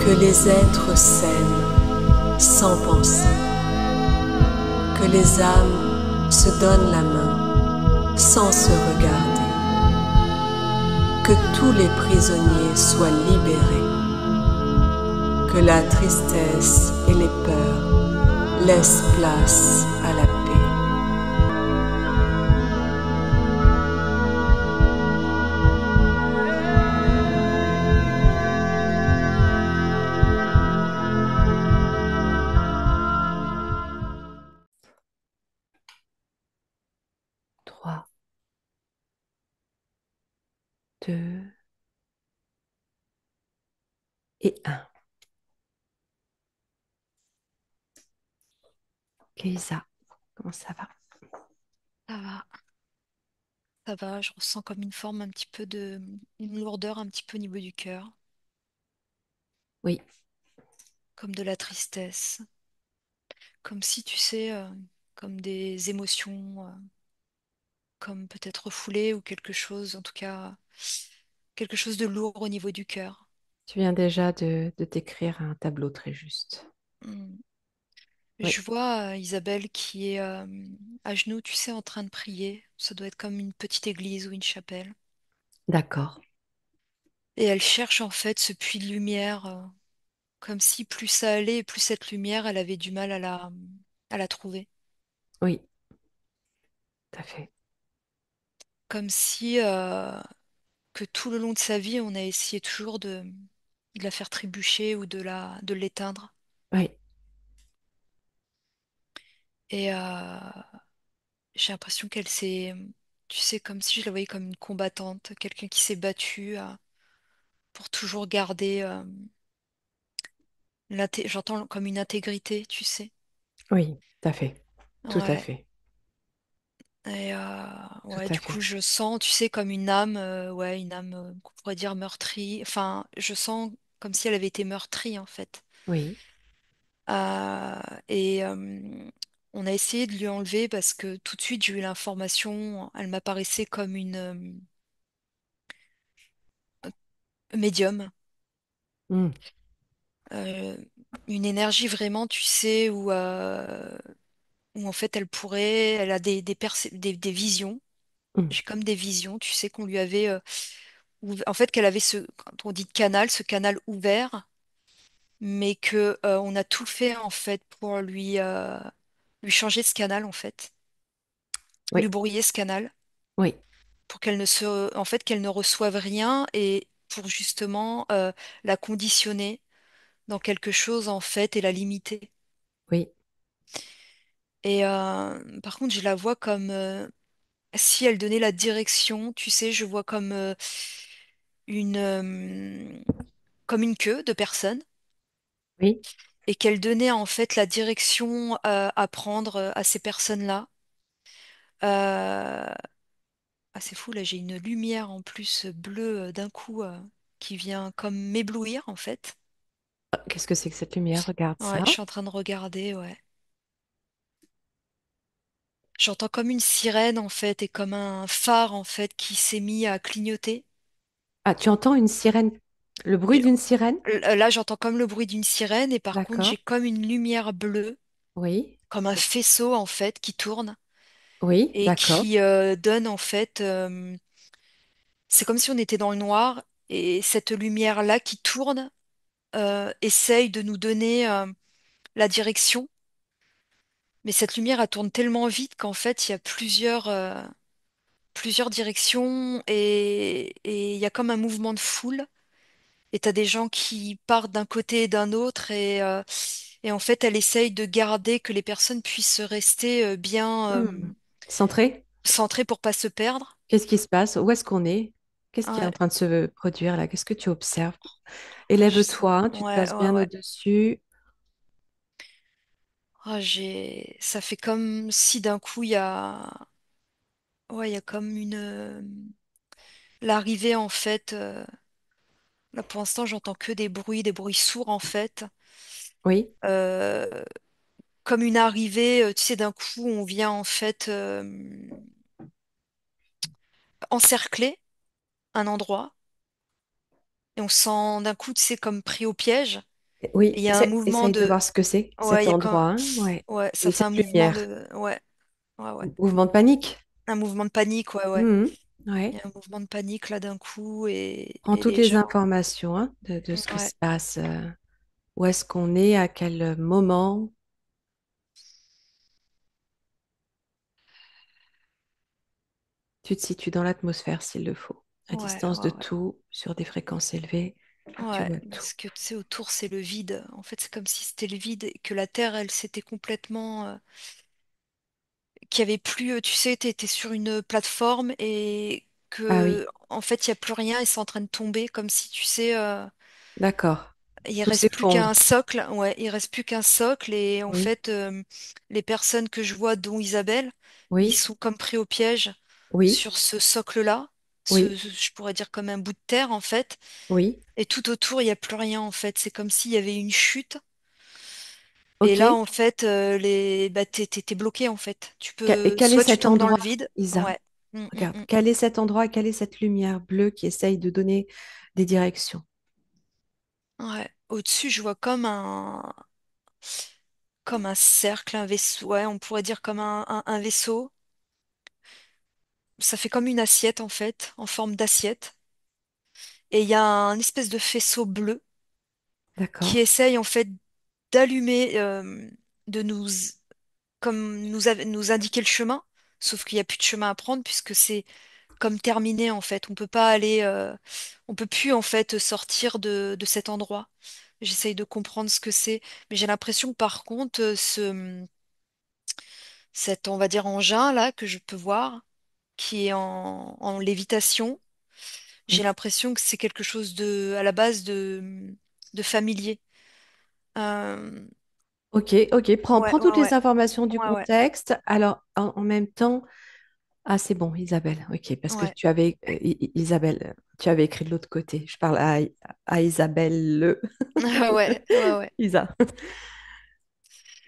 Que les êtres s'aiment sans penser, que les âmes se donnent la main sans se regarder, que tous les prisonniers soient libérés, que la tristesse et les peurs laissent place à la paix. Trois, deux et un. Ok, Lisa, comment ça va? Ça va, ça va, je ressens comme une forme un petit peu une lourdeur un petit peu au niveau du cœur, Oui, comme de la tristesse, comme si tu sais, comme des émotions, comme peut-être refoulées ou quelque chose, en tout cas, quelque chose de lourd au niveau du cœur. tu viens déjà de décrire un tableau très juste. Mm. Oui, Je vois Isabelle qui est à genoux, tu sais, en train de prier. Ça doit être comme une petite église ou une chapelle. d'accord. Et elle cherche en fait ce puits de lumière, comme si plus ça allait, plus cette lumière, elle avait du mal à la trouver. Oui, tout à fait. Comme si que tout le long de sa vie, on a essayé toujours de la faire trébucher ou de l'éteindre. Oui, Et j'ai l'impression qu'elle s'est, tu sais, comme si je la voyais comme une combattante, quelqu'un qui s'est battu pour toujours garder, j'entends comme une intégrité, tu sais. oui, tout à fait. Tout à Ouais. fait. Et Tout ouais, à du coup, fait. je sens, tu sais, comme une âme, ouais, une âme qu'on pourrait dire meurtrie. Enfin, je sens comme si elle avait été meurtrie, en fait. Oui, Euh, et on a essayé de lui enlever parce que tout de suite j'ai eu l'information, elle m'apparaissait comme une médium, mm, euh, une énergie vraiment, tu sais, où en fait elle a des visions. mm, J'ai comme des visions, tu sais, qu'on lui avait, en fait qu'elle avait quand on dit canal, ce canal ouvert, mais que on a tout fait en fait pour lui changer ce canal en fait, lui oui, brouiller ce canal. oui, Pour en fait, qu'elle ne reçoive rien et pour justement la conditionner dans quelque chose en fait et la limiter. oui, Et par contre, je la vois comme si elle donnait la direction, tu sais, je vois une comme une queue de personne oui. et qu'elle donnait en fait la direction à prendre à ces personnes-là. Euh, Ah, c'est fou, là, j'ai une lumière en plus bleue d'un coup qui vient comme m'éblouir en fait. Ah, qu'est-ce que c'est que cette lumière? Regarde Ouais, ça. je suis en train de regarder, ouais. J'entends comme une sirène en fait et comme un phare en fait qui s'est mis à clignoter. Ah, tu entends une sirène, le bruit Et d'une sirène? là, j'entends comme le bruit d'une sirène et par contre, D'accord. j'ai comme une lumière bleue, Oui, comme un faisceau en fait qui tourne oui, et d'accord. qui donne en fait, c'est comme si on était dans le noir et cette lumière-là qui tourne essaye de nous donner la direction. Mais cette lumière, elle tourne tellement vite qu'en fait, il y a plusieurs directions et il y a comme un mouvement de foule. Et t'as des gens qui partent d'un côté et d'un autre et en fait, elle essaye de garder que les personnes puissent rester bien Hmm. Centré? centrées pour pas se perdre. Qu'est-ce qui se passe? Où est-ce qu'on est? Qu'est-ce qui est Ouais, en train de se produire là? Qu'est-ce que tu observes? je sais. Élève-toi, tu te Ouais, places ouais, bien ouais. au-dessus. Ça fait comme si d'un coup ouais, il y a comme l'arrivée en fait. Là, pour l'instant, j'entends que des bruits sourds en fait. Oui, Euh, Comme une arrivée, tu sais, d'un coup, on vient en fait encercler un endroit et on se sent d'un coup, tu sais, comme pris au piège. Oui, Et il y a un mouvement essaye de de, voir ce que c'est, ouais, cet il y a quand, endroit, hein, ouais. ouais, ça Et fait cette un mouvement lumière, de, ouais, ouais, ouais, mouvement de panique. un mouvement de panique, ouais, ouais. Mhm. Il y Ouais. a un mouvement de panique là d'un coup Prends et toutes les les gens, informations, hein, de ce qui ouais, se passe. Où est-ce qu'on est, à quel moment. Tu te situes dans l'atmosphère s'il le faut, à ouais, distance de ouais, ouais. tout, sur des fréquences élevées. Tu Ouais, vois tout. parce que tu sais, autour, c'est le vide. En fait, c'est comme si c'était le vide et que la Terre, elle, s'était complètement, qu'il y avait plus, tu sais, t'étais sur une plateforme et Ah oui, que, en fait, il n'y a plus rien et c'est en train de tomber, comme si, tu sais, d'accord. il Tout reste plus qu'un s'effondre. socle. Ouais, il reste plus qu'un socle et en Oui, fait, les personnes que je vois, dont Isabelle, ils oui, sont comme pris au piège oui, sur ce socle-là. oui, Je pourrais dire comme un bout de terre, en fait. oui. Et tout autour, il n'y a plus rien, en fait. C'est comme s'il y avait une chute. Et Ok. là, en fait, bah, t'es bloqué, en fait. Tu Et peux, quel est soit tu cet tombes dans le endroit, vide. Isa? Ouais. Mm, mm, Regarde, mm. quel est cet endroit, quelle est cette lumière bleue qui essaye de donner des directions? Ouais. Au-dessus, je vois comme un cercle, un vaisseau. Ouais, on pourrait dire comme un vaisseau. Ça fait comme une assiette, en fait, en forme d'assiette. Et il y a un espèce de faisceau bleu qui D'accord. essaye, en fait, d'allumer, de nous, comme nous indiquer le chemin. Sauf qu'il n'y a plus de chemin à prendre puisque c'est comme terminé en fait. On peut pas aller, on peut plus en fait sortir de cet endroit. J'essaye de comprendre ce que c'est, mais j'ai l'impression que par contre, cet on va dire engin là que je peux voir, qui est en lévitation, j'ai Oui. l'impression que c'est quelque chose de à la base de familier. Ok, ok. Ouais, Prends ouais, toutes les ouais, informations du ouais, ouais, contexte. Alors, en même temps, ah, c'est bon, Isabelle. Ok, parce que ouais, tu avais, Isabelle, tu avais écrit de l'autre côté. Je parle à Isabelle le. ouais, ouais, ouais. Isa.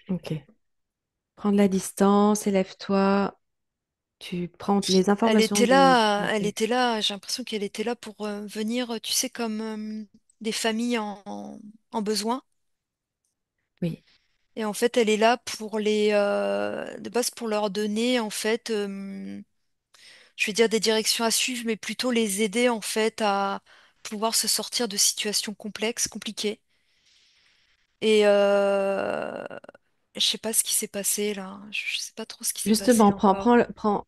Ok. Prends de la distance, élève-toi. Tu prends les informations du Elle était contexte. là, j'ai l'impression qu'elle était là pour venir, tu sais, comme des familles en besoin. Oui. Et en fait, elle est là pour de base pour leur donner, en fait, je vais dire des directions à suivre, mais plutôt les aider, en fait, à pouvoir se sortir de situations complexes, compliquées. Et je sais pas ce qui s'est passé là. Je sais pas trop ce qui s'est passé Justement, encore.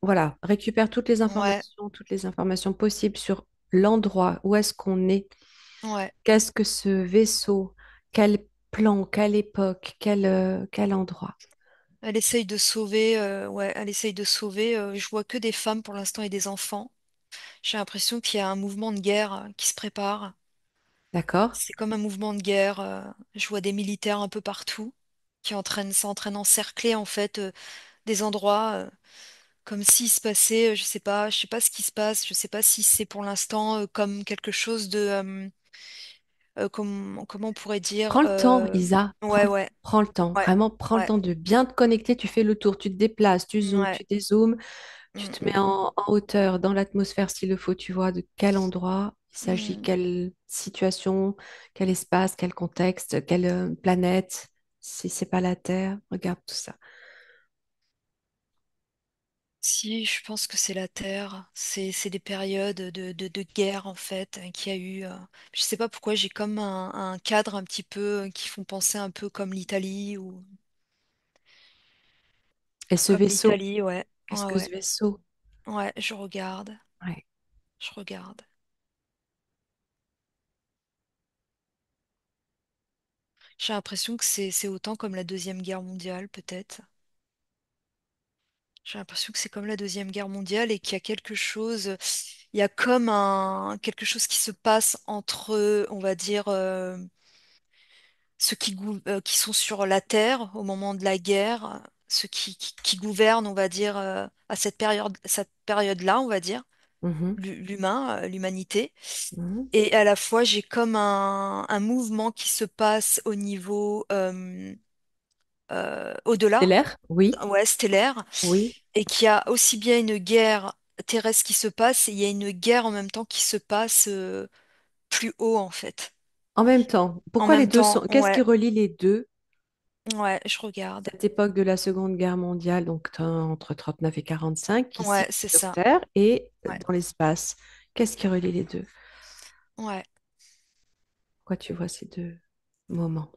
voilà, récupère Ouais, toutes les informations possibles sur l'endroit, où est-ce qu'on est, ouais. qu'est-ce que ce vaisseau, quel plan, quelle époque, quel endroit. Elle essaye de sauver, ouais, elle essaye de sauver. Je vois que des femmes pour l'instant et des enfants. J'ai l'impression qu'il y a un mouvement de guerre qui se prépare. D'accord? C'est comme un mouvement de guerre. Je vois des militaires un peu partout qui sont en train d'encercler en fait des endroits comme s'il se passait, je sais pas ce qui se passe. Je sais pas si c'est pour l'instant comme quelque chose de, comment on pourrait dire, Prends le temps, Isa, ouais, ouais, prends le temps, ouais, vraiment prends le ouais, temps de bien te connecter, tu fais le tour, tu te déplaces, tu zoomes, ouais. tu dézoomes, tu Mm, te mets mm, en hauteur, dans l'atmosphère s'il le faut, tu vois de quel endroit il s'agit, mm. quelle situation, quel espace, quel contexte, quelle planète, si c'est pas la Terre, regarde tout ça. Si, je pense que c'est la Terre. C'est des périodes de guerre, en fait, qu'il y a eu. Je sais pas pourquoi, j'ai comme un cadre un petit peu qui font penser un peu comme l'Italie ou Et ce comme vaisseau, l'Italie, ouais. qu'est-ce Ouais, que ce ouais. vaisseau? Ouais, je regarde. Ouais. Je regarde. J'ai l'impression que c'est autant comme la Deuxième Guerre mondiale, peut-être. J'ai l'impression que c'est comme la Deuxième Guerre mondiale et qu'il y a quelque chose. Il y a comme quelque chose qui se passe entre, on va dire, ceux qui sont sur la terre au moment de la guerre, ceux qui gouvernent, on va dire, à cette période-là, on va dire, Mhm, l'humain, l'humanité. mhm. Et à la fois, j'ai comme un mouvement qui se passe au niveau au-delà, Stellaire? Oui, ouais, stellaire, oui. et qu'il y a aussi bien une guerre terrestre qui se passe, et il y a une guerre en même temps qui se passe plus haut, en fait. En même temps, En pourquoi les même deux temps, sont... Qu'est-ce qui ouais, relie les deux? ouais, je regarde. Cette époque de la Seconde Guerre mondiale, donc entre 39 et 45, Ouais, ici c'est sur ça. Terre et Ouais, dans l'espace. Qu'est-ce qui relie les deux? ouais. Pourquoi tu vois ces deux moments?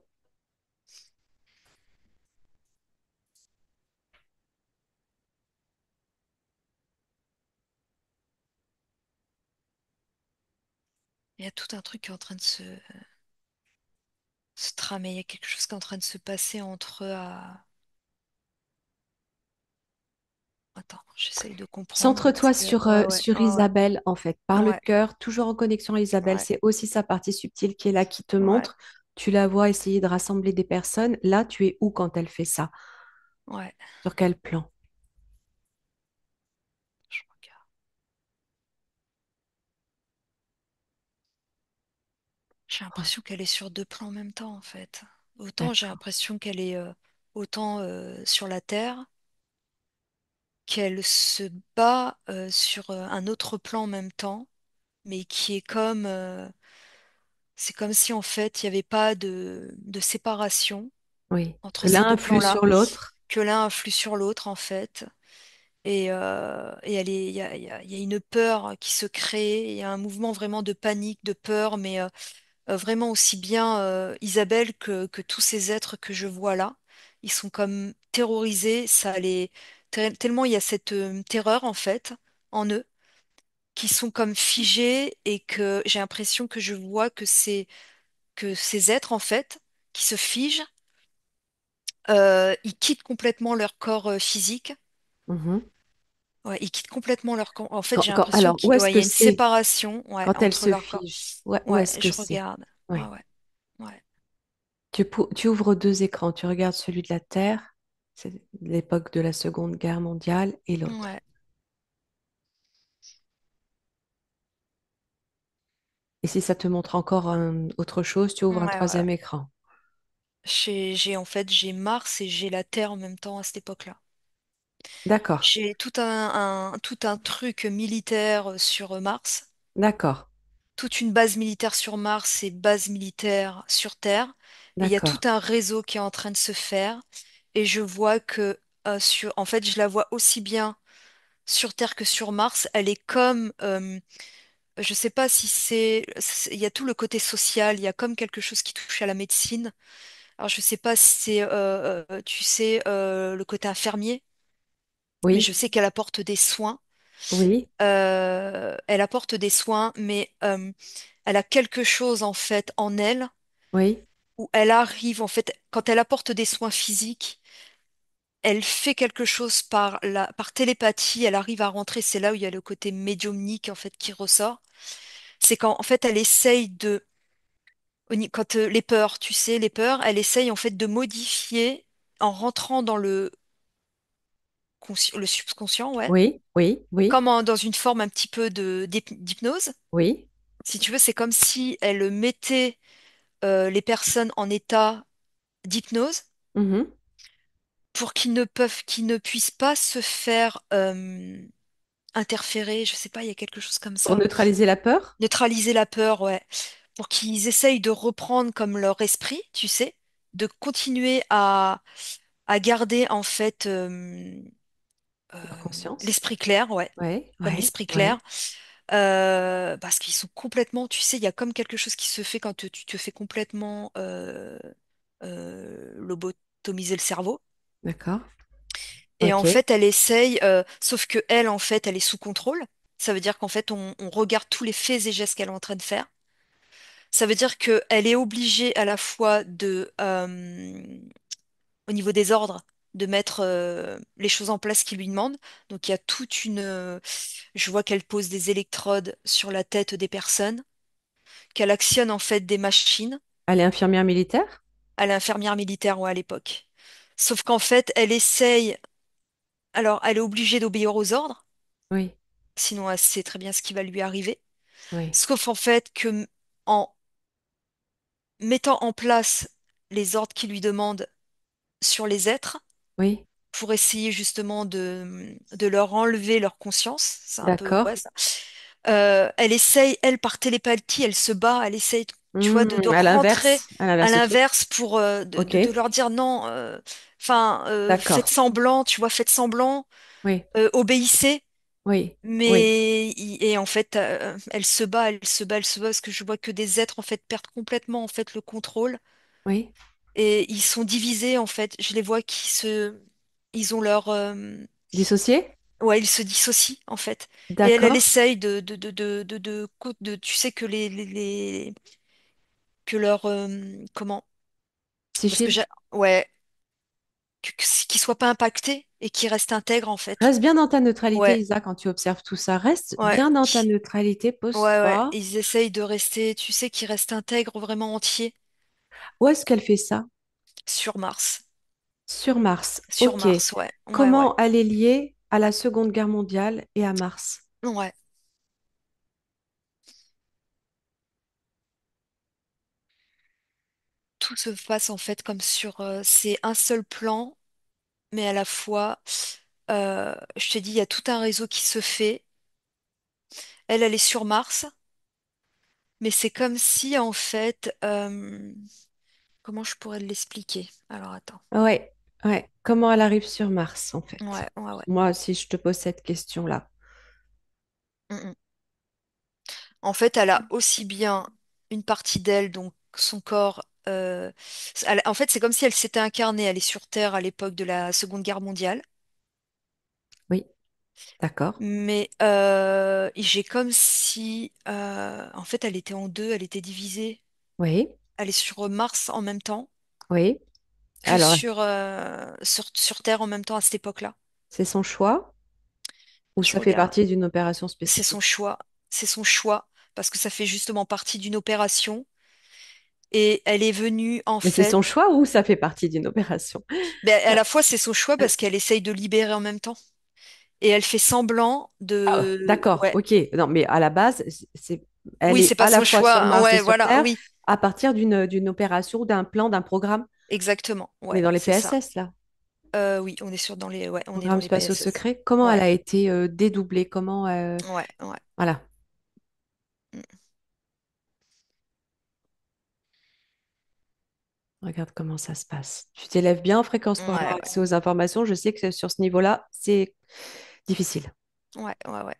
Il y a tout un truc qui est en train de se tramer. Il y a quelque chose qui est en train de se passer entre eux. Attends, j'essaye de comprendre parce Centre-toi que ouais, ouais, sur ouais, Isabelle, en fait, par le ouais, cœur, toujours en connexion à Isabelle. ouais, C'est aussi sa partie subtile qui est là, qui te ouais, montre. Tu la vois essayer de rassembler des personnes. Là, tu es où quand elle fait ça? ouais. Sur quel plan? Je regarde. J'ai l'impression qu'elle est sur deux plans en même temps, en fait. Autant j'ai D'accord. l'impression qu'elle est autant sur la Terre qu'elle se bat sur un autre plan en même temps, mais qui est comme c'est comme si en fait il n'y avait pas de séparation Oui. entre Que ces l'un deux influe plans-là, sur l'autre. que l'un influe sur l'autre en fait. Et il y a une peur qui se crée, il y a un mouvement vraiment de panique, de peur, mais vraiment aussi bien Isabelle que tous ces êtres que je vois là. Ils sont comme terrorisés, tellement il y a cette terreur en fait en eux, qui sont comme figés et que j'ai l'impression que je vois que ces êtres en fait qui se figent, ils quittent complètement leur corps physique. Mhm. Ouais, ils quittent complètement leur corps. En fait, j'ai l'impression Alors, où qu'il est-ce ouais, il y que a une c'est séparation ouais, quand elle entre se leur corps. fige? Ouais, où Ouais, est-ce que je c'est? regarde. Ouais, Oui. ouais, ouais, Tu ouvres deux écrans. Tu regardes celui de la Terre, c'est l'époque de la Seconde Guerre mondiale, et l'autre. ouais, Et si ça te montre encore autre chose, tu ouvres un ouais, ouais. troisième écran. En fait j'ai Mars et j'ai la Terre en même temps à cette époque-là. D'accord, J'ai tout un truc militaire sur Mars, d'accord, toute une base militaire sur Mars et base militaire sur Terre. Et il y a tout d'accord. un réseau qui est en train de se faire. Et je vois que en fait, je la vois aussi bien sur Terre que sur Mars. Elle est comme, je sais pas si il y a tout le côté social. Il y a comme quelque chose qui touche à la médecine. Alors je sais pas si c'est, tu sais, le côté infirmier, mais je Oui, sais qu'elle apporte des soins. oui, Elle apporte des soins, mais elle a quelque chose en fait en elle oui. où elle arrive en fait quand elle apporte des soins physiques, elle fait quelque chose par télépathie, elle arrive à rentrer. C'est là où il y a le côté médiumnique en fait qui ressort. C'est quand en fait elle essaye quand les peurs, tu sais, les peurs, elle essaye en fait de modifier en rentrant dans le subconscient, ouais, Oui, oui, oui, comme dans une forme un petit peu d'hypnose. oui. Si tu veux, c'est comme si elle mettait les personnes en état d'hypnose Mhm. pour qu'ils ne puissent pas se faire interférer. Je sais pas, il y a quelque chose comme Pour ça. neutraliser la peur? Neutraliser la peur, ouais. Pour qu'ils essayent de reprendre comme leur esprit, tu sais, de continuer à garder en fait Leur conscience? l'esprit clair, ouais, Oui, comme oui, l'esprit clair. oui. Parce qu'ils sont complètement, tu sais, il y a comme quelque chose qui se fait quand tu te fais complètement lobotomiser le cerveau. D'accord. Et en Ok. fait, elle essaye, sauf que elle, en fait, elle est sous contrôle. Ça veut dire qu'en fait, on regarde tous les faits et gestes qu'elle est en train de faire. Ça veut dire qu'elle est obligée à la fois au niveau des ordres, de mettre les choses en place qu'il lui demande. Donc, il y a je vois qu'elle pose des électrodes sur la tête des personnes, qu'elle actionne en fait des machines. Elle est infirmière militaire? Elle est infirmière militaire, ouais, à l'époque. Sauf qu'en fait, alors, elle est obligée d'obéir aux ordres, Oui, sinon elle sait très bien ce qui va lui arriver. oui, Sauf en fait en mettant en place les ordres qu'il lui demande sur les êtres, oui. pour essayer justement de leur enlever leur conscience, c'est un peu, D'accord. ouais, ça. Elle essaye, elle, par télépathie, elle se bat, elle essaye. tu vois, de rentrer À à l'inverse, ok. l'inverse pour Ok, de leur dire non, enfin, faites d'accord. semblant, tu vois, faites semblant, Oui, obéissez. oui, oui, Mais et en fait, elle se bat, elle se bat, elle se bat parce que je vois que des êtres en fait perdent complètement en fait le contrôle oui. et ils sont divisés en fait. Je les vois ils ont leur, Dissocié? ouais, ils se dissocient en fait. Et elle D'accord. essaye tu sais que que leur, comment, parce que Psychique? ouais, qu'ils soient pas impactés et qu'ils restent intègres en fait. Reste bien dans ta neutralité, Ouais, Isa, quand tu observes tout ça. Reste ouais. bien dans ta neutralité, Ouais, ouais, pose-toi. ils essayent de rester, tu sais, qu'ils restent intègres, vraiment entiers Où est-ce qu'elle fait ça? sur Mars. Sur Mars. Sur Ok. Mars, ouais, ouais, ouais. Comment elle est liée à la Seconde Guerre mondiale et à Mars? Ouais, tout se passe en fait comme c'est un seul plan, mais à la fois, je te dis, il y a tout un réseau qui se fait. Elle est sur Mars, mais c'est comme si en fait, comment je pourrais l'expliquer? Alors attends. Ouais, ouais. Comment elle arrive sur Mars, en fait? Ouais, ouais, ouais. Moi, si je te pose cette question-là. Mm, mm. En fait, elle a aussi bien une partie d'elle, donc son corps. En fait, c'est comme si elle s'était incarnée. Elle est sur Terre à l'époque de la Seconde Guerre mondiale. Oui, d'accord. Mais j'ai comme si, en fait, elle était en deux, elle était divisée. Oui, Elle est sur Mars en même temps oui. que Alors, sur Terre en même temps à cette époque-là. c'est son choix ou Je ça fait regarde. partie d'une opération C'est son spécifique? choix. C'est son choix parce que ça fait justement partie d'une opération. Et elle est venue en Mais c'est fait. son choix ou ça fait partie d'une opération? Mais à la fois, c'est son choix parce qu'elle essaye de libérer en même temps. Et elle fait semblant Ah, de. d'accord, Ouais. ok. Non, mais à la base, elle Oui, est c'est pas à la son fois sur choix. Mars et Ouais, sur voilà, Terre oui, à partir d'une opération, d'un plan, d'un programme. exactement. On est Ouais, dans les c'est ça. PSS, là. Oui, on est ouais, on est dans Programme les spatiaux PSS. secrets. Comment elle Ouais, a été dédoublée? Comment ouais, ouais. voilà, Mm. regarde comment ça se passe. Tu t'élèves bien en fréquence pour avoir Ouais, accès aux informations. Je sais que sur ce niveau-là, c'est difficile. ouais, ouais, ouais.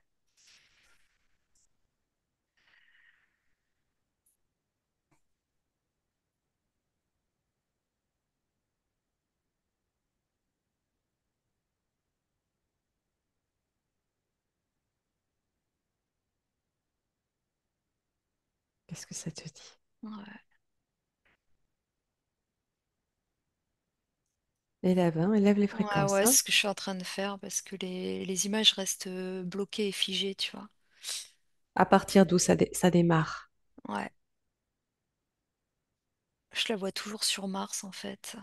Qu'est-ce que ça te dit? Ouais, Élève, hein, élève les ouais, fréquences, ouais, hein. c'est ce que je suis en train de faire parce que les images restent bloquées et figées, tu vois. À partir d'où ça démarre? Ouais, je la vois toujours sur Mars en fait.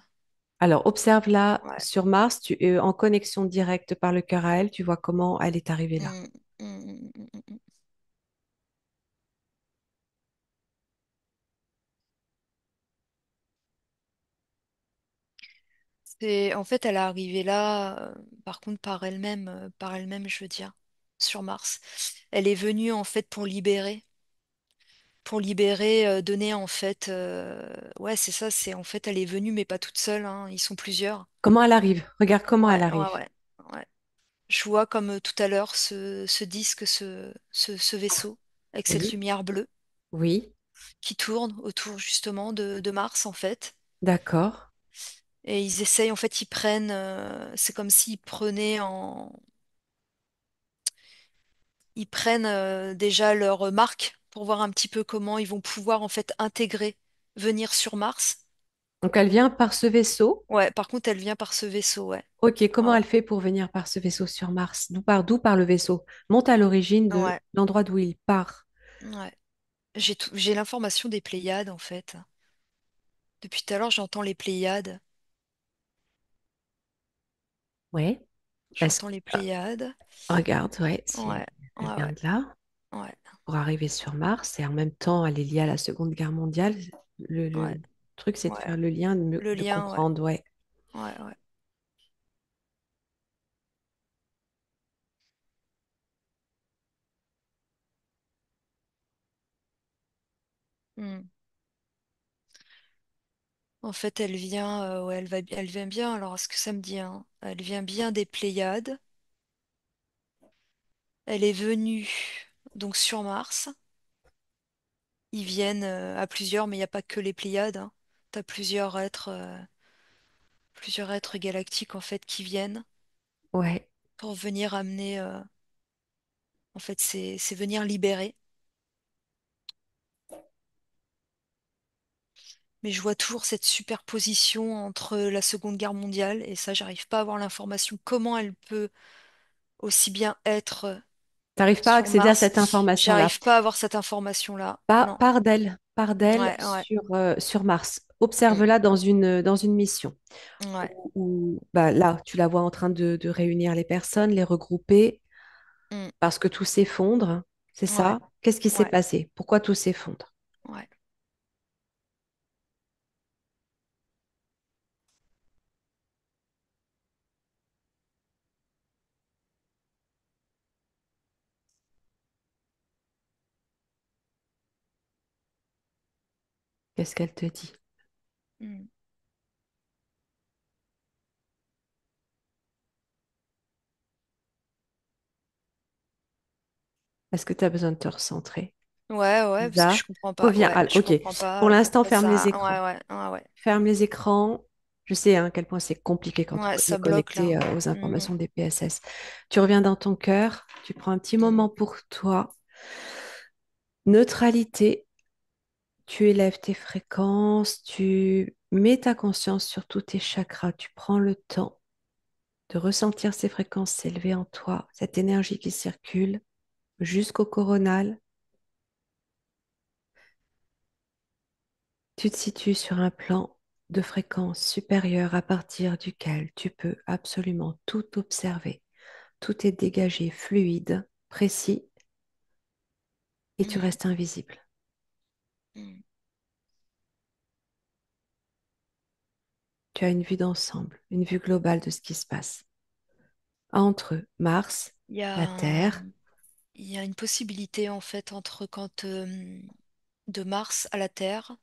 Alors, observe-la Ouais. sur Mars, tu es en connexion directe par le cœur à elle, tu vois comment elle est arrivée là. Mm, mm, mm, mm, mm, mm. En fait, elle est arrivée là, par contre, par elle-même, je veux dire, sur Mars. Elle est venue en fait pour libérer, donner en fait, ouais, c'est ça, c'est en fait, elle est venue, mais pas toute seule, hein, ils sont plusieurs. Comment elle arrive? Regarde comment elle Ouais, ouais, arrive. ouais, ouais. Je vois comme tout à l'heure ce disque, ce vaisseau avec cette Oui, lumière bleue oui, qui tourne autour justement de Mars en fait. d'accord. Et ils essayent, en fait, c'est comme s'ils ils prennent déjà leur marque pour voir un petit peu comment ils vont pouvoir en fait intégrer, venir sur Mars. Donc elle vient par ce vaisseau. Ouais, par contre, elle vient par ce vaisseau, ouais. Ok, Ouais, comment elle fait pour venir par ce vaisseau sur Mars? D'où part le vaisseau? Monte à l'origine de ouais, l'endroit d'où il part. ouais. J'ai l'information des Pléiades, en fait. Depuis tout à l'heure, j'entends les Pléiades. Ouais. Est-ce J'entends les Pléiades. regarde, ouais, Ouais, elle ouais, vient ouais, de là ouais, pour arriver sur Mars et en même temps elle est liée à la Seconde Guerre mondiale. ouais, Le truc, c'est de ouais. faire le lien, Le de lien, ouais, comprendre, ouais. ouais, ouais. Hmm. En fait, elle vient, ouais, elle vient bien. Alors, est-ce que ça me dit, hein? Elle vient bien des Pléiades. Elle est venue donc sur Mars. Ils viennent à plusieurs, mais il n'y a pas que les Pléiades, hein. T'as plusieurs êtres galactiques en fait qui viennent Ouais. pour venir amener. En fait, c'est venir libérer. Mais je vois toujours cette superposition entre la Seconde Guerre mondiale et ça, j'arrive pas à avoir l'information. Comment elle peut aussi bien être T'arrives pas à sur accéder à Mars? cette information-là. J'arrive pas à avoir cette information-là. Non. Par d'elle Ouais, ouais, sur Mars. mm, Observe-la dans une mission ouais, où, bah, là, tu la vois en train de réunir les personnes, les regrouper, mm, parce que tout s'effondre. C'est ouais, ça? Qu'est-ce qui s'est ouais, passé? Pourquoi tout s'effondre? ouais. Qu'est-ce qu'elle te dit? Mm. Est-ce que tu as besoin de te recentrer? Ouais, ouais, parce que Lisa, je comprends pas. reviens. Ouais, Ah, je ok. comprends Pour pas l'instant, pourquoi ferme les ça. Ouais, écrans. ouais, ouais, ouais. Ferme les écrans. Je sais hein, à quel point c'est compliqué quand Ouais, on est ça bloque là. connecté aux Mm, informations des PSS. Tu reviens dans ton cœur, tu prends un petit mm, moment pour toi. Neutralité, tu élèves tes fréquences, tu mets ta conscience sur tous tes chakras, tu prends le temps de ressentir ces fréquences s'élever en toi, cette énergie qui circule jusqu'au coronal. Tu te situes sur un plan de fréquence supérieure à partir duquel tu peux absolument tout observer. Tout est dégagé, fluide, précis, et tu mm, restes invisible. mm. Tu as une vue d'ensemble, une vue globale de ce qui se passe entre Mars, Il y la a, Terre. il y a une possibilité en fait entre quand de Mars à la Terre,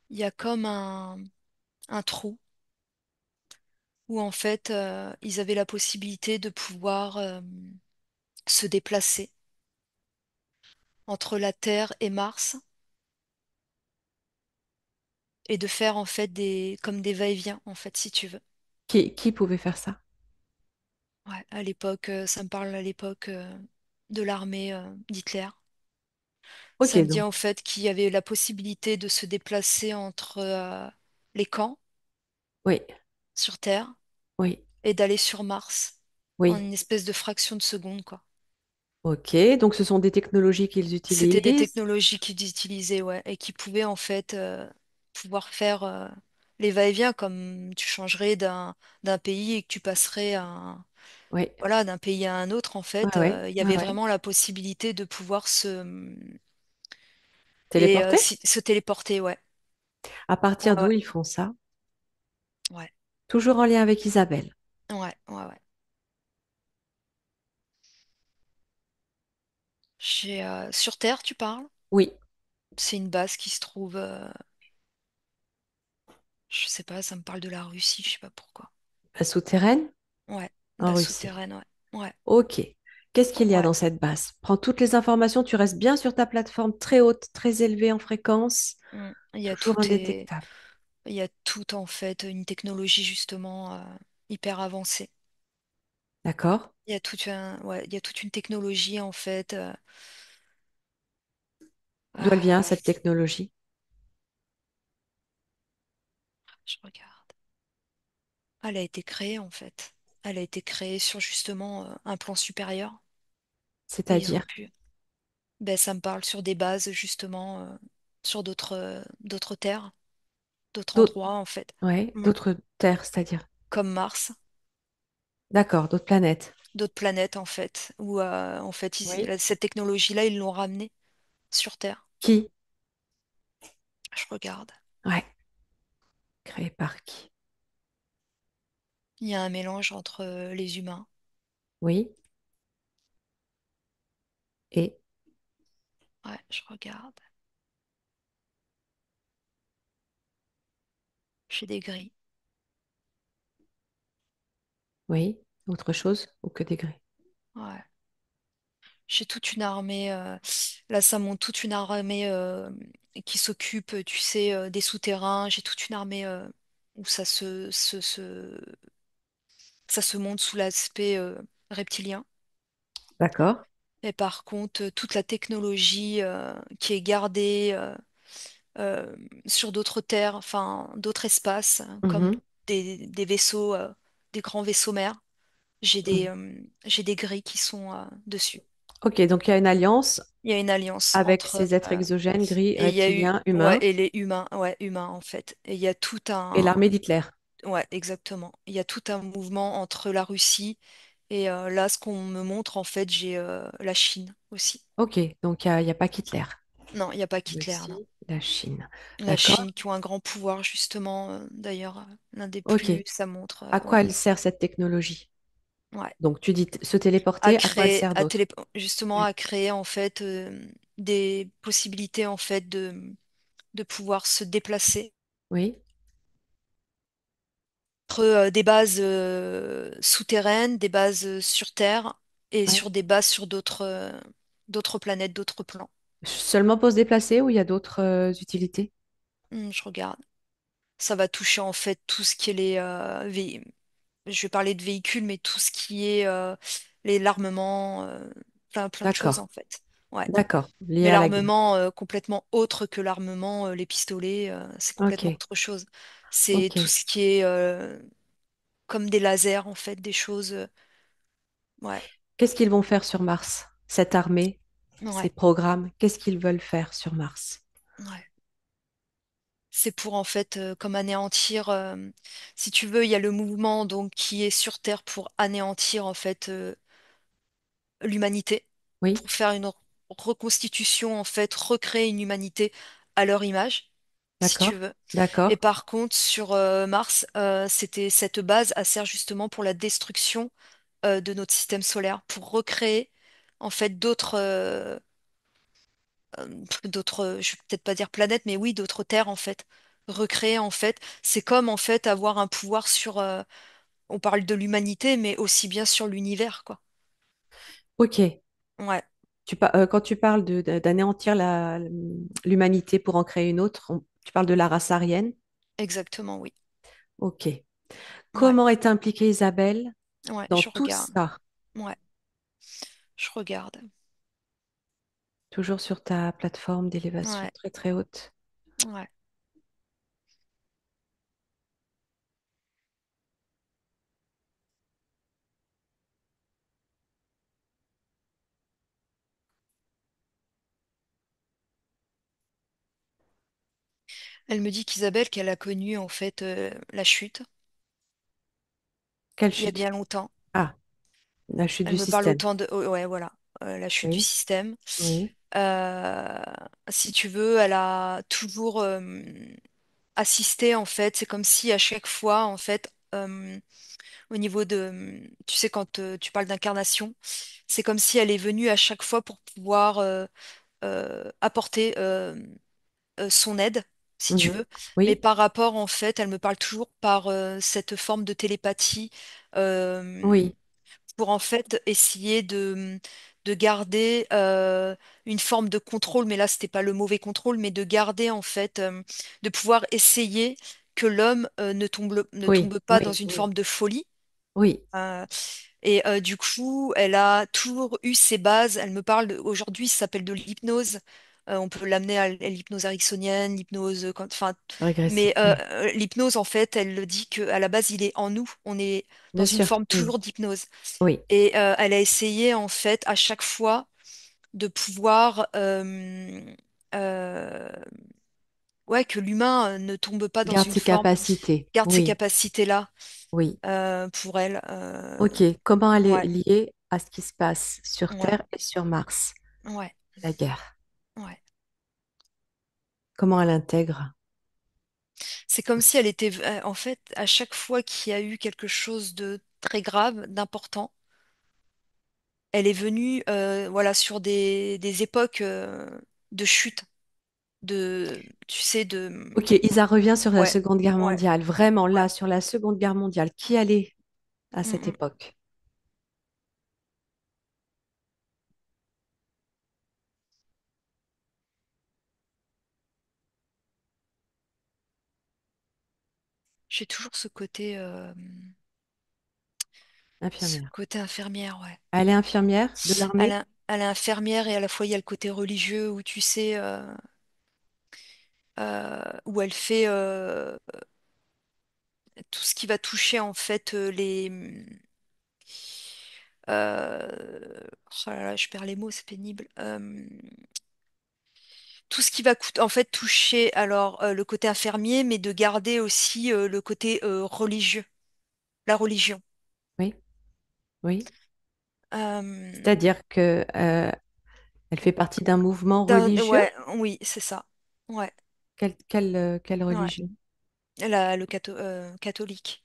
il y a comme un trou où en fait ils avaient la possibilité de pouvoir se déplacer entre la Terre et Mars et de faire en fait des comme des va-et-vient en fait si tu veux. Qui pouvait faire ça? Ouais, à l'époque, ça me parle à l'époque de l'armée d'Hitler. Ok, Ça me dit donc, en fait qu'il y avait la possibilité de se déplacer entre les camps oui, sur Terre oui, et d'aller sur Mars en oui. une espèce de fraction de seconde, quoi. Ok, donc ce sont des technologies qu'ils C'était des utilisent. technologies qu'ils utilisaient, ouais, et qui pouvaient en fait pouvoir faire les va-et-vient comme tu changerais d'un pays et que tu passerais Oui, voilà, d'un pays à un autre, en ouais, fait, ouais, il y ouais, avait ouais. vraiment la possibilité de pouvoir Téléporté? se téléporter, ouais. À Ouais, partir d'où ouais, ils font ça? ouais, Toujours en lien avec Isabelle. ouais, ouais, ouais. Sur Terre, tu parles? Oui, C'est une base qui se trouve, je sais pas, ça me parle de la Russie, je sais pas pourquoi. la souterraine Ouais, en base Russie. souterraine, ouais. Ouais, Ok. Qu'est-ce qu'il y a ouais. dans cette base? Prends toutes les informations, tu restes bien sur ta plateforme très haute, très élevée en fréquence, Mm. toujours indétectable. Il y a tout en fait, une technologie justement hyper avancée. D'accord? Ouais, il y a toute une technologie en fait. D'où elle vient, Ah, cette technologie? je regarde. Elle a été créée en fait. Elle a été créée sur justement un plan supérieur et ils ont C'est-à-dire pu. Ben, ça me parle sur des bases justement sur d'autres terres, d'autres d'autres, endroits en fait. ouais, Mm. d'autres terres, c'est-à-dire. Comme Mars, D'accord, d'autres planètes. d'autres planètes en fait, où en fait Oui. cette technologie-là ils l'ont ramenée sur Terre. Qui? Je regarde. Ouais. Créé par qui? Il y a un mélange entre les humains. Oui. Et Ouais, je regarde. J'ai des grilles. Oui. Autre chose ou que des grilles? Ouais. J'ai toute une armée. Là, ça monte toute une armée qui s'occupe, tu sais, des souterrains. J'ai toute une armée où ça se monte sous l'aspect reptilien. D'accord. Et par contre, toute la technologie qui est gardée euh, sur d'autres terres, enfin d'autres espaces, comme Mhm. des vaisseaux, des grands vaisseaux mers, Mhm. j'ai des grilles qui sont dessus. Ok, donc il y a une alliance Il y a une alliance avec entre ces êtres exogènes, gris, et il y a eu reptiliens, ouais humains et les humains, ouais humains en fait. Et il y a tout et un l'armée d'Hitler. ouais exactement. Il y a tout un mouvement entre la Russie et là ce qu'on me montre en fait j'ai la Chine aussi. Ok, donc il y a pas qu'Hitler. Non, il n'y a pas qu'Hitler, non. Russie, la Chine. La D'accord. Chine qui ont un grand pouvoir justement, d'ailleurs, l'un des Ok. plus, ça montre, À quoi ouais, elle sert cette technologie? ouais. Donc tu dis se À téléporter, à quoi elle créer, sert d'autre? justement à créer en fait des possibilités en fait de pouvoir se déplacer Oui. entre des bases souterraines, des bases sur Terre et Ouais. sur des bases sur d'autres planètes, d'autres plans. Seulement pour se déplacer ou il y a d'autres utilités? Je regarde. Ça va toucher en fait tout ce qui est je vais parler de véhicules, mais tout ce qui est l'armement, plein de choses D'accord. en fait. Ouais. D'accord. Lié Mais à la guerre. l'armement complètement autre que l'armement, les pistolets, c'est complètement Ok. autre chose. C'est tout Ok. ce qui est comme des lasers en fait, des choses. Ouais, Qu'est-ce qu'ils vont faire sur Mars? Cette armée, ces ouais, programmes, qu'est-ce qu'ils veulent faire sur Mars? ouais. C'est pour en fait comme anéantir. Si tu veux, il y a le mouvement donc qui est sur Terre pour anéantir en fait l'humanité, Oui. pour faire une reconstitution, en fait, recréer une humanité à leur image, si tu D'accord. veux. Et D'accord. par contre, sur Mars, c'était cette base, elle sert justement pour la destruction de notre système solaire, pour recréer en fait d'autres, je vais peut-être pas dire planètes, mais oui, d'autres terres en fait. Recréer en fait, c'est comme en fait avoir un pouvoir sur, on parle de l'humanité, mais aussi bien sur l'univers, quoi. Ok. Ouais, Quand tu parles d'anéantir l'humanité pour en créer une autre, tu parles de la race aryenne. exactement, oui. Ok. Ouais, Comment est impliquée Isabelle ouais, dans je tout regarde. ça? Ouais. Je regarde. Toujours sur ta plateforme d'élévation Ouais, très très haute. ouais. Elle me dit qu'Isabelle, qu'elle a connu en fait la chute Quelle il y a chute? bien longtemps. Ah, la chute Elle du me parle système. autant de, oh, ouais, voilà, la chute du Oui, système. oui, Euh, Si tu veux, elle a toujours assisté en fait. C'est comme si à chaque fois en fait, au niveau de, tu sais, quand tu parles d'incarnation, c'est comme si elle est venue à chaque fois pour pouvoir apporter son aide, si tu mhm, veux. Mais oui, par rapport, en fait, elle me parle toujours par cette forme de télépathie euh, oui, pour en fait essayer de garder une forme de contrôle, mais là, c'était pas le mauvais contrôle, mais de garder en fait, de pouvoir essayer que l'homme ne oui, tombe pas dans oui, une oui, forme de folie. oui, Euh, et du coup, elle a toujours eu ses bases. Elle me parle aujourd'hui, ça s'appelle de l'hypnose. On peut l'amener à l'hypnose ericksonienne, l'hypnose, enfin, régressif, mais oui, l'hypnose, en fait, elle le dit qu'à la base, il est en nous. On est dans bien une sûr, forme oui, toujours d'hypnose. oui. Et elle a essayé, en fait, à chaque fois, de pouvoir, euh, ouais, que l'humain ne tombe pas dans Garde une ses forme, capacités, garde ses oui, capacités-là oui. pour elle. Ok, comment elle est Ouais, liée à ce qui se passe sur ouais, Terre et sur Mars, ouais, la guerre? ouais. Comment elle intègre C'est comme tout si ça? elle était, en fait, à chaque fois qu'il y a eu quelque chose de très grave, d'important, elle est venue, voilà, sur des époques de chute. tu sais, de, Ok, Isa revient sur la ouais, Seconde Guerre ouais, mondiale. Vraiment, ouais. là, sur la Seconde Guerre mondiale, qui allait à Mm, cette mm. époque? J'ai toujours ce Infirmière. côté infirmière, ouais. Elle est infirmière de l'armée? Elle est infirmière et à la fois il y a le côté religieux où tu sais, où elle fait tout ce qui va toucher en fait oh là là, je perds les mots, c'est pénible. Tout ce qui va en fait toucher alors le côté infirmier, mais de garder aussi le côté religieux, la religion. Oui, oui. Euh, C'est-à-dire que elle fait partie d'un mouvement religieux. ouais, oui, c'est ça. Ouais, Quelle ouais. religion? Catholique,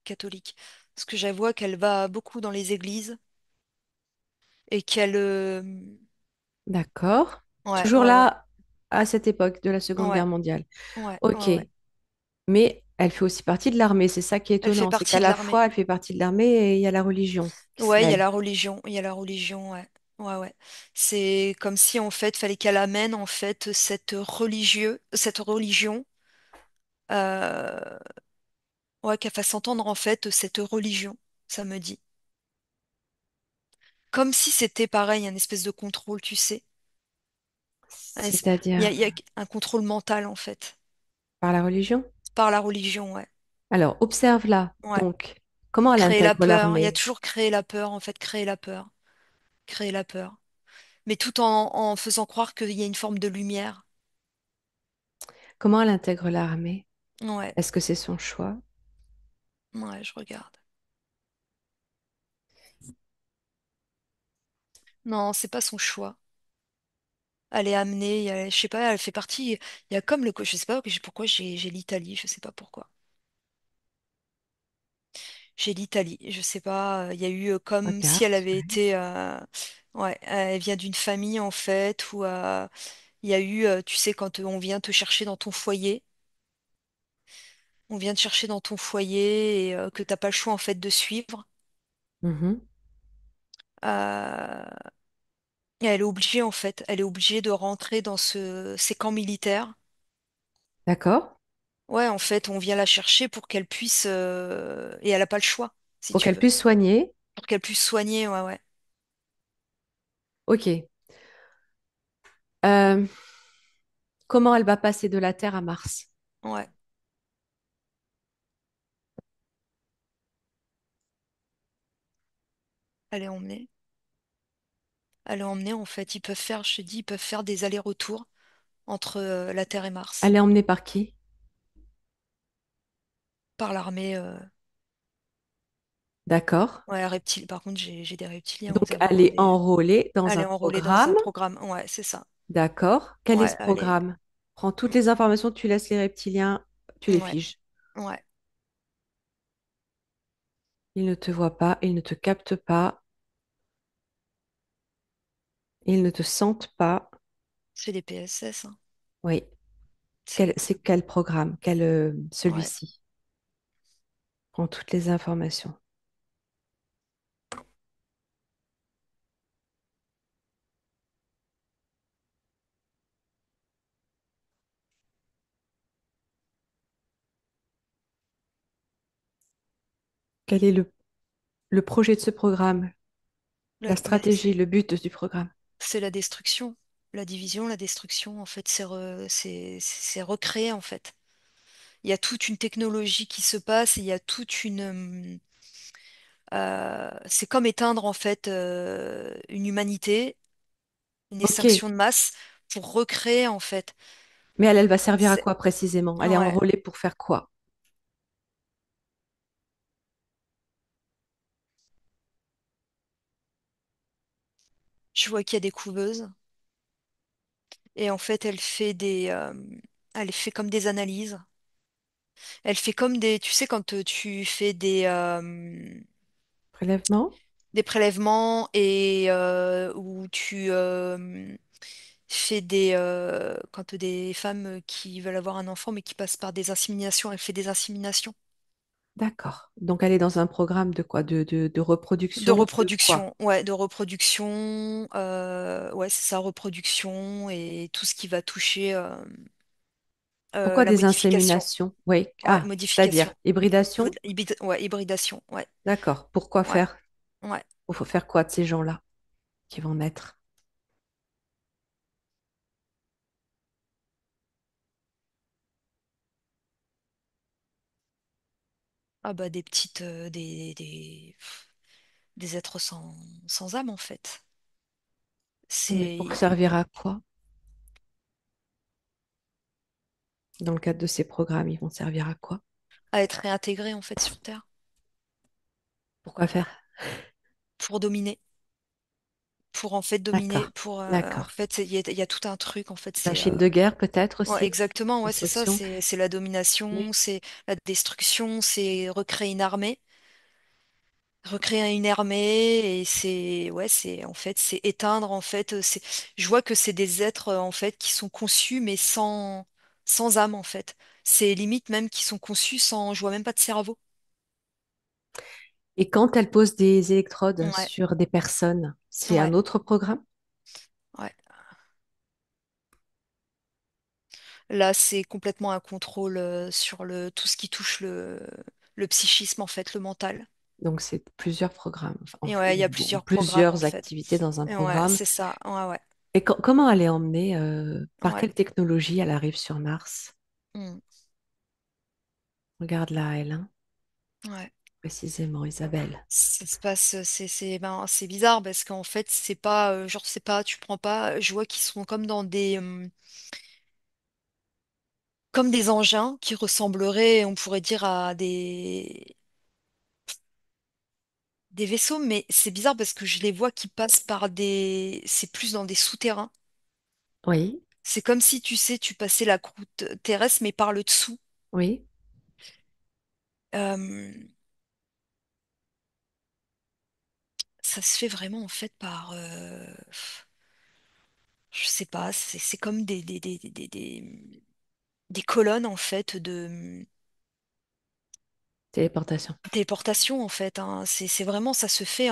catholique. Parce que je vois qu'elle va beaucoup dans les églises et qu'elle, D'accord. ouais, Toujours ouais, ouais, là, à cette époque de la Seconde ouais, Guerre mondiale. ouais, Ok. ouais, ouais. Mais elle fait aussi partie de l'armée. C'est ça qui est Elle fait étonnant. C'est qu'à partie de la l'armée. fois, elle fait partie de l'armée et il y a la religion qui se Ouais, il y a mêle. la religion, il y a la religion, ouais. Ouais, ouais. C'est comme si en fait, fallait qu'elle amène en fait cette religion, euh, ouais, qu'elle fasse entendre en fait cette religion, ça me dit. Comme si c'était pareil, un espèce de contrôle, tu sais. C'est-à-dire Il y a un contrôle mental en fait, par la religion? par la religion, ouais. Alors, observe-la. Ouais. Donc, comment elle Créer la intègre peur, il y a l'armée? toujours créer la peur, en fait, créer la peur, créer la peur. Mais tout en faisant croire qu'il y a une forme de lumière. Comment elle intègre l'armée? Ouais, Est-ce que c'est son choix? ouais, je regarde. Non, c'est pas son choix. Elle est amenée, je sais pas, elle fait partie. Il y a comme je sais pas pourquoi j'ai l'Italie, je sais pas pourquoi. J'ai l'Italie, je sais pas. Il y a eu comme si elle Regarde. avait été, ouais, elle vient d'une famille en fait où il y a eu, tu sais, quand on vient te chercher dans ton foyer, on vient te chercher dans ton foyer et que t'as pas le choix en fait de suivre. Mhm. Et elle est obligée en fait, elle est obligée de rentrer dans ces camps militaires. D'accord. Ouais, en fait, on vient la chercher pour qu'elle puisse, et elle n'a pas le choix, si Pour tu qu'elle veux, puisse soigner. pour qu'elle puisse soigner, ouais, ouais, Ok. Euh, comment elle va passer de la Terre à Mars? ouais, elle est emmenée. Elle est emmenée, en fait, ils peuvent faire, je te dis, ils peuvent faire des allers-retours entre la Terre et Elle Mars, est emmenée par qui? par l'armée, D'accord. ouais, reptiles. Par contre, j'ai des reptiliens aux Donc, elle abords, est mais enrôlée dans elle un est enrôlée dans programme. un programme, ouais, c'est ça. D'accord. Quel est Ouais, ce elle est, programme? Prends toutes les informations, tu laisses les reptiliens, tu les ouais, figes. ouais, Ils ne te voient pas, ils ne te captent pas, ils ne te sentent pas. c'est des PSS, hein. Oui. C'est, C'est quel programme? ouais, Celui-ci. Prends toutes les informations. Quel est le projet de ce programme? La mais stratégie, le but du programme? c'est la destruction, la division, la destruction, en fait, c'est recréer, en fait. Il y a toute une technologie qui se passe, et il y a toute c'est comme éteindre, en fait, une humanité, une Ok. extinction de masse, pour recréer, en fait. Mais elle va servir à C'est, quoi précisément? Elle est ouais, enrôlée pour faire quoi? je vois qu'il y a des couveuses, et en fait, elle fait comme des analyses. Elle fait comme tu sais, quand tu fais Prélèvement? des prélèvements et où tu fait quand des femmes qui veulent avoir un enfant mais qui passent par des inséminations, elle fait des inséminations. D'accord. Donc, elle est dans un programme de quoi? De De reproduction de quoi? reproduction, ouais, de reproduction, ouais, c'est ça, reproduction et tout ce qui va toucher Pourquoi la des modification. inséminations? Oui. Ouais, Ah, c'est-à-dire modification. hybridation? Ouais, hybridation, ouais, D'accord. Pourquoi ouais, faire? ouais. Il faut faire quoi de ces gens-là qui vont naître? Ah bah des petites, des êtres sans âme en fait. Mais pour C'est servir à quoi? Dans le cadre de ces programmes, ils vont servir à quoi? à être réintégré en fait sur Terre Pourquoi faire? pour dominer. Pour en fait dominer, D'accord. pour en D'accord. fait il y a tout un truc en fait c'est Machine de guerre peut-être ouais, aussi? exactement ouais c'est ça Destruction? c'est la domination Oui. c'est la destruction c'est recréer une armée et c'est ouais c'est en fait c'est éteindre en fait c'est je vois que c'est des êtres en fait qui sont conçus mais sans âme en fait c'est limite même qui sont conçus sans je vois même pas de cerveau. Et quand elle pose des électrodes Ouais, sur des personnes, c'est ouais, un autre programme? ouais. Là, c'est complètement un contrôle sur tout ce qui touche le psychisme, en fait, le mental. Donc, c'est plusieurs programmes, Et ouais, il y a ou plusieurs programmes, en plusieurs fait. activités dans un Et ouais, programme. c'est ça. Ouais, ouais. Et comment elle est emmenée, par Ouais. quelle technologie elle arrive sur Mars? Mm. Regarde là, elle, hein, Ouais. précisément, Isabelle. Ça se passe, ben, c'est bizarre parce qu'en fait, c'est pas, genre, c'est pas, tu prends pas, je vois qu'ils sont comme dans comme des engins qui ressembleraient, on pourrait dire, à des vaisseaux, mais c'est bizarre parce que je les vois qui passent par c'est plus dans des souterrains. Oui, C'est comme si, tu sais, tu passais la croûte terrestre, mais par le dessous. oui. Euh, Ça se fait vraiment, en fait, je sais pas, c'est comme des colonnes, en fait, de Téléportation. téléportation, en fait, hein. C'est vraiment, ça se fait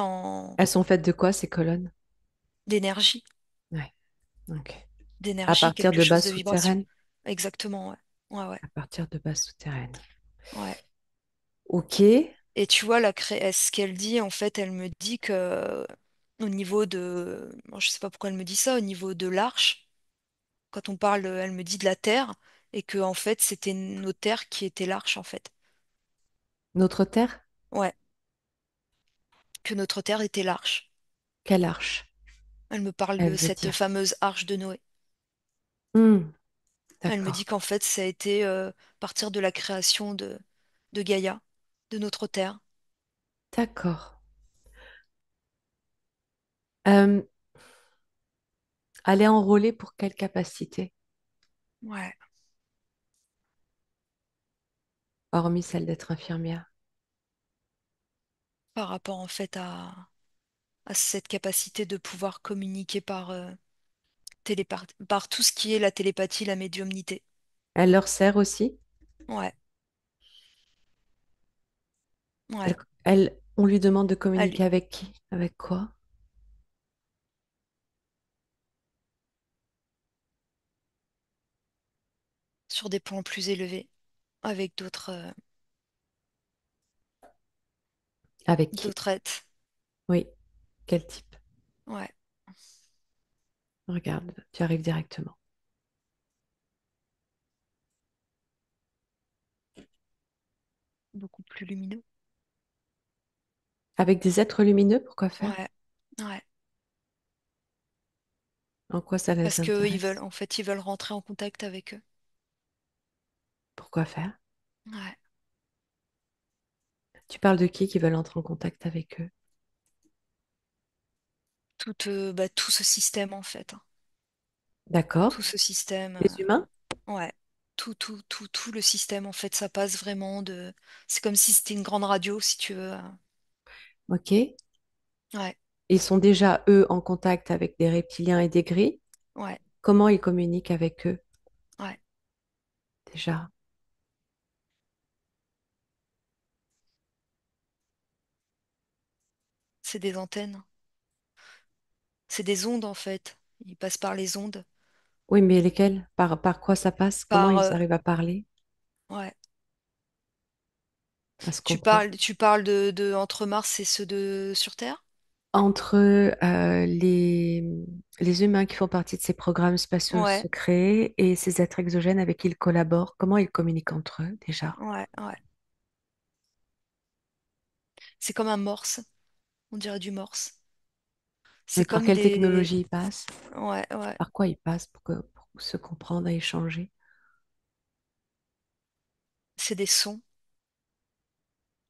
Elles sont faites de quoi, ces colonnes? d'énergie, Ouais, ok. À d'énergie, partir quelque de chose bases de vibration. souterraines? Exactement, ouais. Ouais, ouais, À partir de bases souterraines. ouais. Ok. Et tu vois, ce qu'elle dit, en fait, elle me dit que au niveau bon, je sais pas pourquoi elle me dit ça, au niveau de l'arche, quand on parle, elle me dit de la Terre, et que en fait c'était nos terres qui étaient l'arche en fait. Notre Terre? Ouais, que notre Terre était l'arche. Quelle arche? Elle me parle Elle de veut cette dire. fameuse arche de Noé. Hmm, Elle me dit d'accord, qu'en fait ça a été à partir de la création de Gaïa, de notre Terre. d'accord. Euh, elle est enrôlée pour quelle capacité? Ouais, Hormis celle d'être infirmière. par rapport en fait à cette capacité de pouvoir communiquer par tout ce qui est la télépathie, la médiumnité. Elle leur sert aussi? Ouais, ouais. Elle, on lui demande de Elle, communiquer avec qui? Avec quoi? sur des plans plus élevés, avec Avec qui? d'autres êtres. Oui, quel type? Ouais, Regarde, tu arrives directement. beaucoup plus lumineux. Avec des êtres lumineux, pourquoi faire? Ouais, ouais. En quoi ça les Parce que intéresse? en fait, ils veulent rentrer en contact avec eux. Pourquoi faire? Ouais. Tu parles de qui veulent entrer en contact avec eux? Tout ce système, en fait, hein. D'accord. Tout ce système, Les humains? ouais. Tout le système, en fait, ça passe vraiment c'est comme si c'était une grande radio, si tu veux. Ok. Ouais, Ils sont déjà, eux, en contact avec des reptiliens et des gris. ouais. Comment il communique avec eux Ouais, déjà? c'est des antennes. C'est des ondes en fait. Ils passent par les ondes. Oui, mais lesquels? Par quoi ça passe? Comment Par, ils arrivent à parler, ouais. à se comprendre? Tu parles de entre Mars et ceux de sur Terre? Entre les humains qui font partie de ces programmes spatiaux Ouais, secrets et ces êtres exogènes avec qui ils collaborent, comment ils communiquent entre eux déjà? ouais. C'est comme un morse. On dirait du morse. Mais C'est par comme quelle des. technologie ils passent? Ouais. Par quoi ils passent pour se comprendre et échanger? C'est des sons.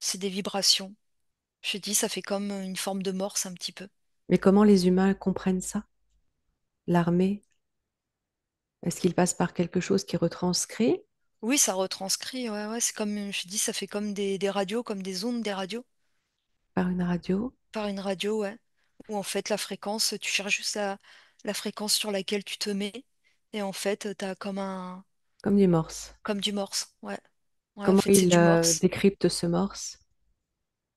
C'est des vibrations. Je dis, ça fait comme une forme de morse un petit peu. Mais comment les humains comprennent ça? L'armée, est-ce qu'ils passent par quelque chose qui retranscrit Oui, ça retranscrit. Ouais. C'est comme, je dis, ça fait comme des radios, comme des ondes des radios. par une radio, Par une radio, ouais. Où en fait, la fréquence, tu cherches juste la fréquence sur laquelle tu te mets. Et en fait, t'as comme du morse? comme du morse. Ouais. Ouais, en Comment fait, c'est ils du morse. décryptent ce morse?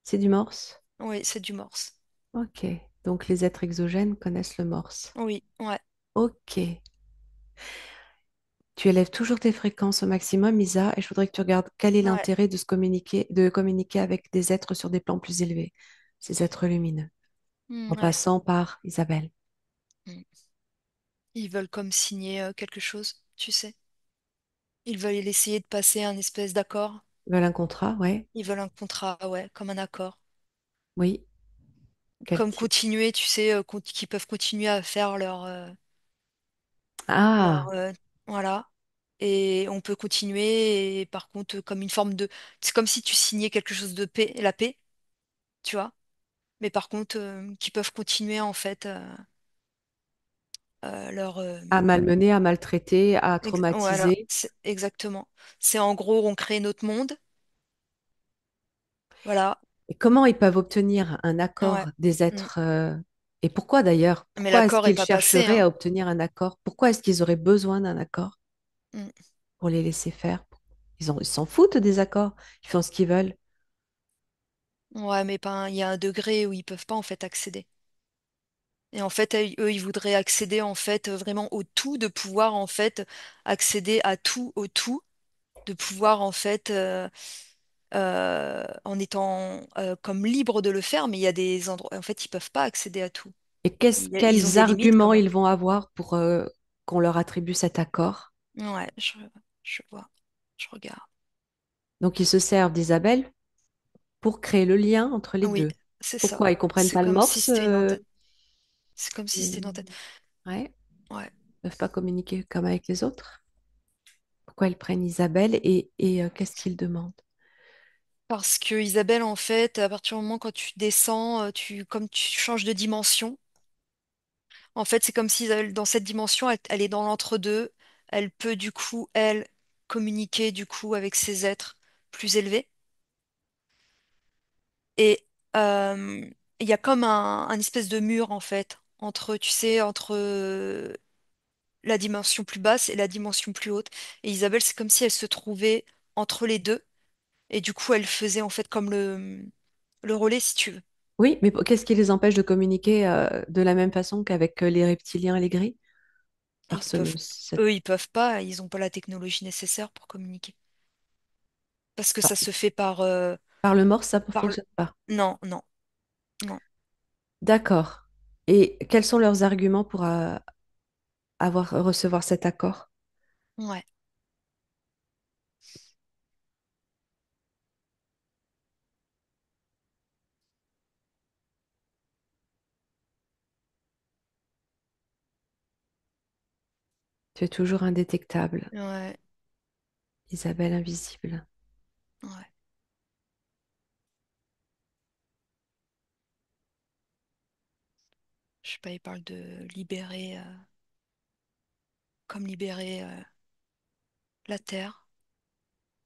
C'est du morse? Oui, c'est du morse. Ok, donc les êtres exogènes connaissent le morse. Oui, ouais. Ok, tu élèves toujours tes fréquences au maximum, Isa, et je voudrais que tu regardes quel est Ouais. l'intérêt de communiquer avec des êtres sur des plans plus élevés, ces êtres lumineux, en Ouais. passant par Isabelle. Mm. Ils veulent comme signer quelque chose, tu sais. Ils veulent essayer de passer un espèce d'accord. Ils veulent un contrat, ouais, Ils veulent un contrat, ouais, comme un accord. oui, quel Comme type? continuer, tu sais, qui peuvent continuer à faire leur Ah, voilà. Et on peut continuer, et par contre, comme une forme de. C'est comme si tu signais quelque chose de paix, la paix, tu vois. Mais par contre, qui peuvent continuer, en fait, leur. à malmener, à maltraiter, à Voilà, traumatiser. c'est exactement. C'est en gros, on crée notre monde. Voilà. Et comment ils peuvent obtenir un Ouais. accord des Mm. êtres et pourquoi d'ailleurs? Mais Pourquoi est-ce l'accord est qu'ils pas passé, chercheraient à hein. obtenir un accord? Pourquoi est-ce qu'ils auraient besoin d'un accord Mm. pour les laisser faire? Ils s'en foutent des accords. Ils font ce qu'ils veulent. Ouais, mais pas, il y a un degré où ils peuvent pas, en fait, accéder. Et en fait, eux, ils voudraient accéder, en fait, vraiment au tout, de pouvoir, en fait, accéder à tout, au tout, de pouvoir, en fait, en étant comme libre de le faire, mais il y a des endroits, en fait, ils peuvent pas accéder à tout. Et Ils ont quels des limites quand arguments même. ils vont avoir pour qu'on leur attribue cet accord? Ouais, je vois, je regarde. Donc ils se servent d'Isabelle pour créer le lien entre les Oui, deux. c'est ça. Pourquoi ils comprennent C'est pas le comme si morse c'était une antenne. C'est comme si et- c'était une antenne. ouais, Ouais. ils peuvent pas communiquer comme avec les autres? Pourquoi ils prennent Isabelle et qu'est-ce qu'ils demandent? Parce que Isabelle, en fait, à partir du moment quand tu descends, comme tu changes de dimension, en fait, c'est comme si dans cette dimension, elle est dans l'entre-deux. Elle peut du coup, elle, communiquer du coup avec ses êtres plus élevés. Et euh, il y a comme un espèce de mur, en fait, entre, tu sais, entre la dimension plus basse et la dimension plus haute. Et Isabelle, c'est comme si elle se trouvait entre les deux. Et du coup, elle faisait en fait comme le relais, si tu veux. Oui, mais qu'est-ce qui les empêche de communiquer de la même façon qu'avec les reptiliens et les gris? Par Ils peuvent, eux, ils peuvent pas, ils ont pas la technologie nécessaire pour communiquer. Parce que par, ça se fait par le morse, ça ne par, fonctionne pas. non, non, non. D'accord. Et quels sont leurs arguments pour recevoir cet accord? Ouais. Tu es toujours indétectable, Ouais, Isabelle invisible. ouais. Je sais pas, il parle de libérer, comme libérer la terre,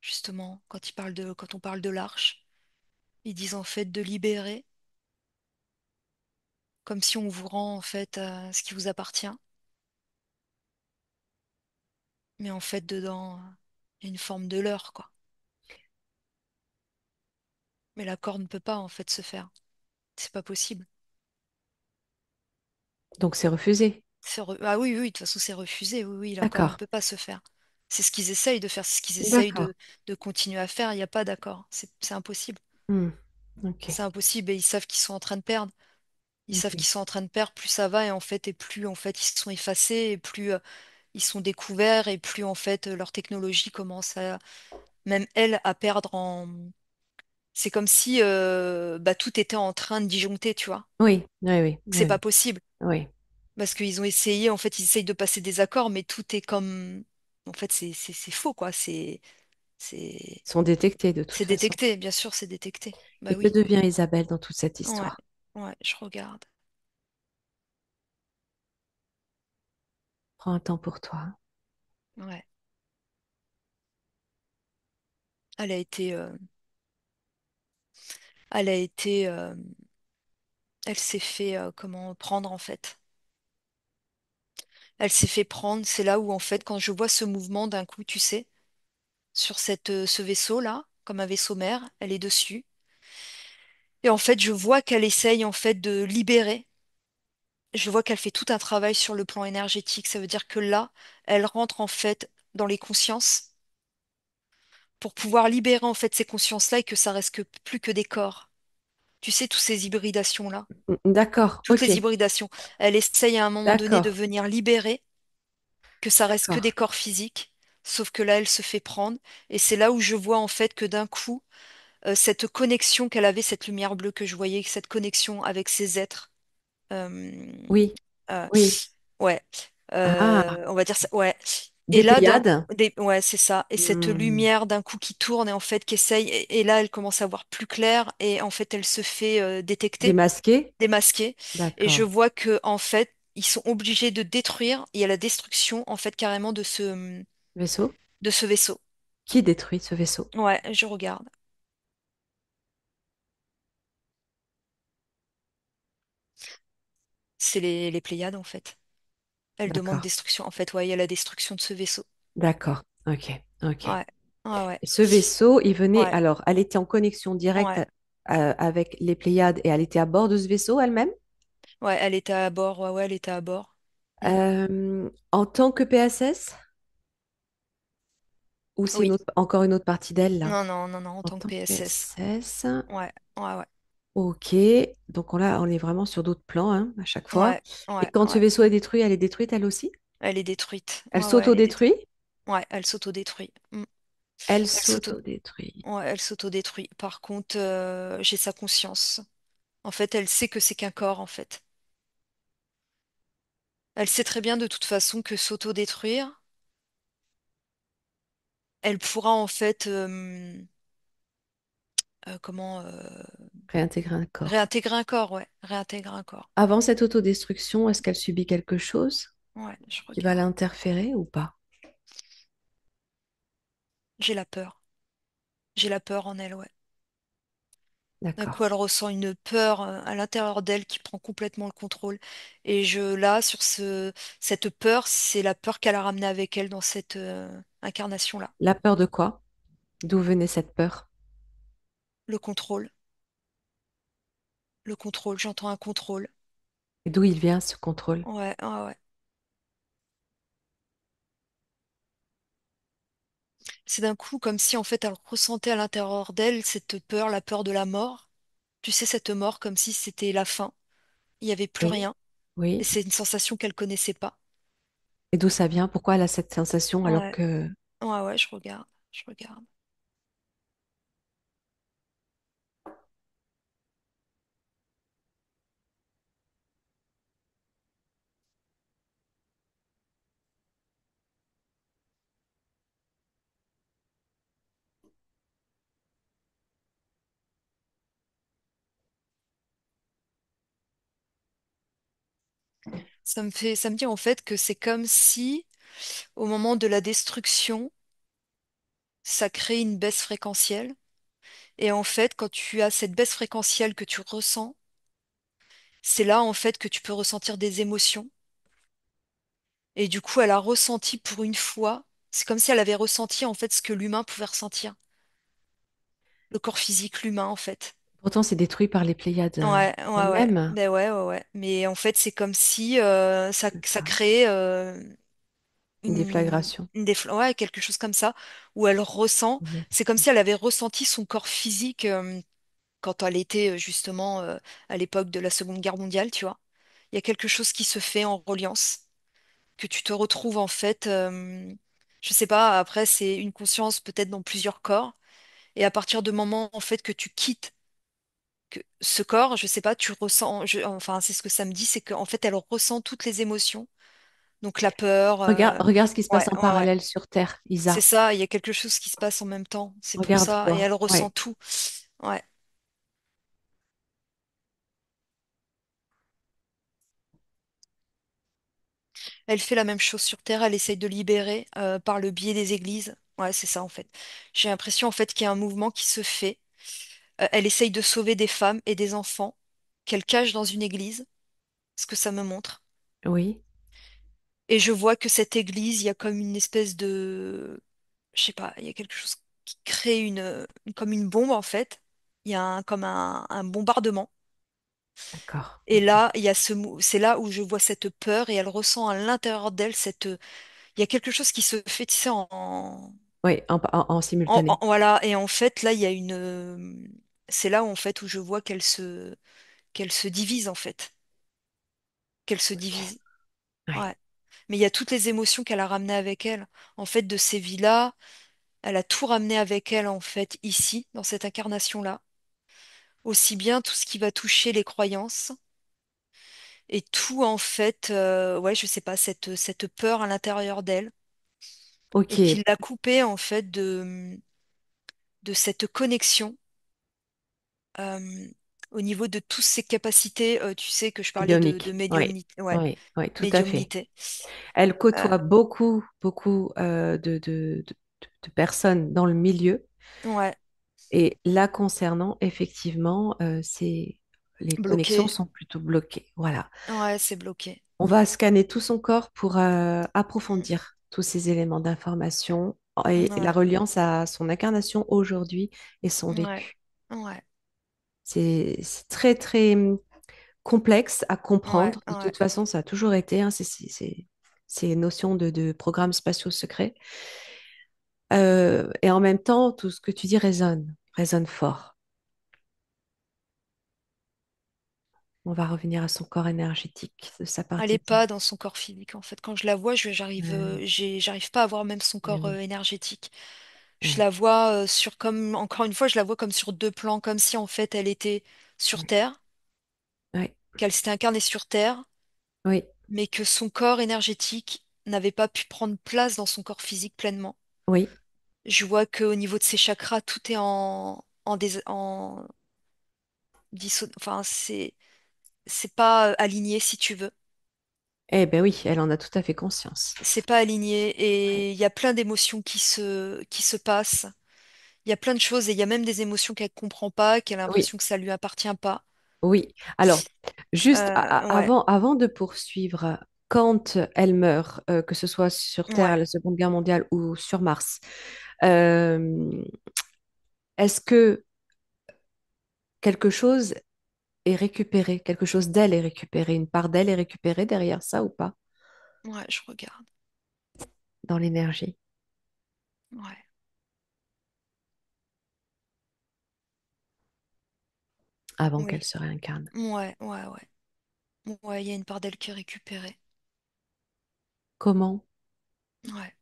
justement, quand on parle de l'arche, ils disent en fait de libérer, comme si on vous rend en fait ce qui vous appartient. Mais en fait, dedans, il y a une forme de leurre, quoi. Mais l'accord ne peut pas, en fait, se faire. C'est pas possible. Donc c'est refusé. Ah oui, oui, de toute façon, c'est refusé. Oui, oui, l'accord ne D'accord. peut pas se faire. C'est ce qu'ils essayent de faire, c'est ce qu'ils essayent D'accord. de continuer à faire. Il n'y a pas d'accord. C'est impossible. Hmm. Ok. C'est impossible et ils savent qu'ils sont en train de perdre. Ils savent Ok. qu'ils sont en train de perdre, plus ça va et plus en fait ils sont effacés et plus ils sont découverts et plus en fait leur technologie commence à même elle à perdre en. C'est comme si bah, tout était en train de disjoncter, tu vois. Oui, oui, oui, oui, C'est pas oui. possible Oui. parce qu'ils ont essayé, en fait ils essayent de passer des accords, mais tout est comme, en fait c'est faux quoi. C'est Ils sont détectés de toute c'est façon. détecté, bien sûr c'est détecté. Bah Et que oui, devient Isabelle dans toute cette ouais, histoire? ouais, je regarde. Prends un temps pour toi. Ouais, elle a été, elle a été, elle s'est fait comment prendre en fait. Elle s'est fait prendre. C'est là où en fait, quand je vois ce mouvement d'un coup, tu sais, sur ce vaisseau-là, comme un vaisseau mère, elle est dessus. Et en fait, je vois qu'elle essaye en fait de libérer. Je vois qu'elle fait tout un travail sur le plan énergétique. Ça veut dire que là, elle rentre en fait dans les consciences pour pouvoir libérer en fait ces consciences-là et que ça reste plus que des corps. Tu sais, toutes ces hybridations-là, D'accord, toutes ok. les hybridations. Elle essaye à un moment donné de D'accord, venir libérer que ça reste que d'accord. des corps physiques, sauf que là, elle se fait prendre. Et c'est là où je vois en fait que d'un coup, cette connexion qu'elle avait, cette lumière bleue que je voyais, cette connexion avec ces êtres, euh, Oui, euh, oui. ouais, Ah, on va dire ça, ouais. Et des là, Pléiades? ouais, c'est ça. Et cette Hmm. lumière d'un coup qui tourne et en fait qui essaye, et là, elle commence à voir plus clair et en fait, elle se fait détecter, Démasqués? démasquer. Et je D'accord. vois que en fait, ils sont obligés de détruire. Il y a la destruction en fait carrément Vaisseau? de ce vaisseau. Qui détruit ce vaisseau? Ouais, je regarde. C'est les Pléiades en fait. Elle demande D'accord, destruction. En fait, ouais, il y a la destruction de ce vaisseau. d'accord. Ok, ok. Ouais, ouais, ouais, Et ce vaisseau, il venait, ouais, alors, elle était en connexion directe ouais, avec les Pléiades et elle était à bord de ce vaisseau elle-même? ouais. Elle était à bord. Ouais, ouais, elle était à bord. Mm. En tant que PSS? Ou c'est Oui. encore une autre partie d'elle là? Non, non, non, non, en En tant que tant que PSS. PSS. Ouais, ouais, ouais, Ok, donc là, on est vraiment sur d'autres plans hein, à chaque fois. ouais, Et ouais, quand ce ouais. vaisseau est détruit, elle est détruite elle aussi? Elle est détruite. Elle Ouais, ouais, elle est détruite. s'auto-détruit? Ouais, elle s'auto-détruit. Elle Elle s'auto, s'auto-détruit. ouais, elle s'auto-détruit. Par contre, j'ai sa conscience. En fait, elle sait que c'est qu'un corps, en fait. Elle sait très bien de toute façon que s'auto-détruire, elle pourra en fait, comment, Réintégrer un corps. réintégrer un corps, ouais, réintégrer un corps. Avant cette autodestruction, est-ce qu'elle subit quelque chose Ouais, je qui va regarde. l'interférer ou pas? J'ai la peur. J'ai la peur en elle, ouais. D'un coup, D'accord. elle ressent une peur à l'intérieur d'elle qui prend complètement le contrôle. Et là, cette peur, c'est la peur qu'elle a ramenée avec elle dans cette incarnation-là. La peur de quoi? D'où venait cette peur? Le contrôle. Le contrôle. J'entends un contrôle. Et d'où il vient ce contrôle? Ouais, ouais, ouais. C'est d'un coup comme si en fait elle ressentait à l'intérieur d'elle cette peur, la peur de la mort. Tu sais, cette mort comme si c'était la fin. Il n'y avait plus Oui, rien. Et oui. c'est une sensation qu'elle connaissait pas. Et d'où ça vient? Pourquoi elle a cette sensation alors Ouais, que... ouais, ouais, je regarde. Je regarde. Ça me dit en fait que c'est comme si, au moment de la destruction, ça crée une baisse fréquentielle. Et en fait, quand tu as cette baisse fréquentielle que tu ressens, c'est là en fait que tu peux ressentir des émotions. Et du coup, elle a ressenti pour une fois C'est comme si elle avait ressenti en fait ce que l'humain pouvait ressentir, le corps physique, l'humain en fait. Pourtant, c'est détruit par les Pléiades Ouais, ouais, ouais. elles-mêmes. Ben ouais, ouais, ouais. Mais en fait, c'est comme si C'est ça ça, créait une une, déflagration. ouais, quelque chose comme ça, où elle ressent, c'est comme si elle avait ressenti son corps physique quand elle était justement à l'époque de la Seconde Guerre mondiale, tu vois. Il y a quelque chose qui se fait en reliance, que tu te retrouves en fait, je sais pas, après c'est une conscience peut-être dans plusieurs corps, et à partir du moment en fait que tu quittes ce corps, je sais pas, tu ressens, enfin c'est ce que ça me dit, c'est qu'en fait elle ressent toutes les émotions, donc la peur, Regarde ce qui se passe ouais, en ouais, ouais. parallèle sur Terre, C'est Isa. ça, il y a quelque chose qui se passe en même temps. C'est pour ça. Et Regarde-toi. elle ressent Ouais, tout. Ouais. Elle fait la même chose sur Terre. Elle essaye de libérer par le biais des églises. Ouais, c'est ça en fait. J'ai l'impression en fait qu'il y a un mouvement qui se fait. Elle essaye de sauver des femmes et des enfants qu'elle cache dans une église. Ce que ça me montre. oui, Et je vois que cette église, il y a comme une espèce de, je sais pas, il y a quelque chose qui crée comme une bombe en fait. Il y a comme un bombardement. d'accord. Et Ok. là, il y a c'est là où je vois cette peur et elle ressent à l'intérieur d'elle il y a quelque chose qui se fait, tu sais, Oui, en simultané. voilà. Et en fait, là, il y a c'est là où, en fait, où je vois qu'elle se divise, en fait. Qu'elle se Ok. divise. Ouais. Ouais. Mais il y a toutes les émotions qu'elle a ramenées avec elle. En fait, de ces vies-là, elle a tout ramené avec elle, en fait, ici, dans cette incarnation-là. Aussi bien tout ce qui va toucher les croyances. Et tout, en fait, ouais, je sais pas, cette peur à l'intérieur d'elle. Et Ok. qui l'a coupée, en fait, de cette connexion euh, au niveau de toutes ses capacités. Tu sais que je parlais de Bionique. Oui, médiumnité. Ouais, oui, oui, tout à fait. médiumnité. Elle Euh, côtoie beaucoup, beaucoup de personnes dans le milieu. ouais, Et là, concernant, effectivement, les connexions bloqué. sont plutôt bloquées. Voilà. Ouais, c'est bloqué. On va scanner tout son corps pour Mm. approfondir tous ces éléments d'information et la Ouais, reliance à son incarnation aujourd'hui et son ouais, vécu. ouais, C'est très, très complexe à ouais, comprendre. De ouais. toute façon, ça a toujours été, hein, ces notions de programmes spatiaux secrets. Et en même temps, tout ce que tu dis résonne fort. On va revenir à son corps énergétique, de sa Elle est partie pas dans son corps physique en fait. Quand je la vois, oui, j'arrive pas à voir même son eh corps oui, énergétique. Je ouais, la vois sur comme encore une fois, je la vois comme sur deux plans, comme si en fait elle était sur ouais, Terre, ouais, qu'elle s'était incarnée sur Terre, oui, mais que son corps énergétique n'avait pas pu prendre place dans son corps physique pleinement. oui. Je vois qu'au niveau de ses chakras, tout est enfin, c'est pas aligné si tu veux. Eh ben oui, elle en a tout à fait conscience. C'est pas aligné Ouais. et il y a plein d'émotions qui se passent. Il y a plein de choses et il y a même des émotions qu'elle comprend pas, qu'elle a Oui, l'impression que ça lui appartient pas. oui. Alors, juste Ouais, avant de poursuivre, quand elle meurt, que ce soit sur Terre à ouais, la Seconde Guerre mondiale ou sur Mars, euh, est-ce que quelque chose est récupéré, quelque chose d'elle est récupéré, une part d'elle est récupérée derrière ça ou pas, ouais, je regarde. dans l'énergie, Ouais, avant qu'elle oui, se réincarne? ouais, ouais, ouais. Ouais, il y a une part d'elle qui est récupérée. Comment? Ouais.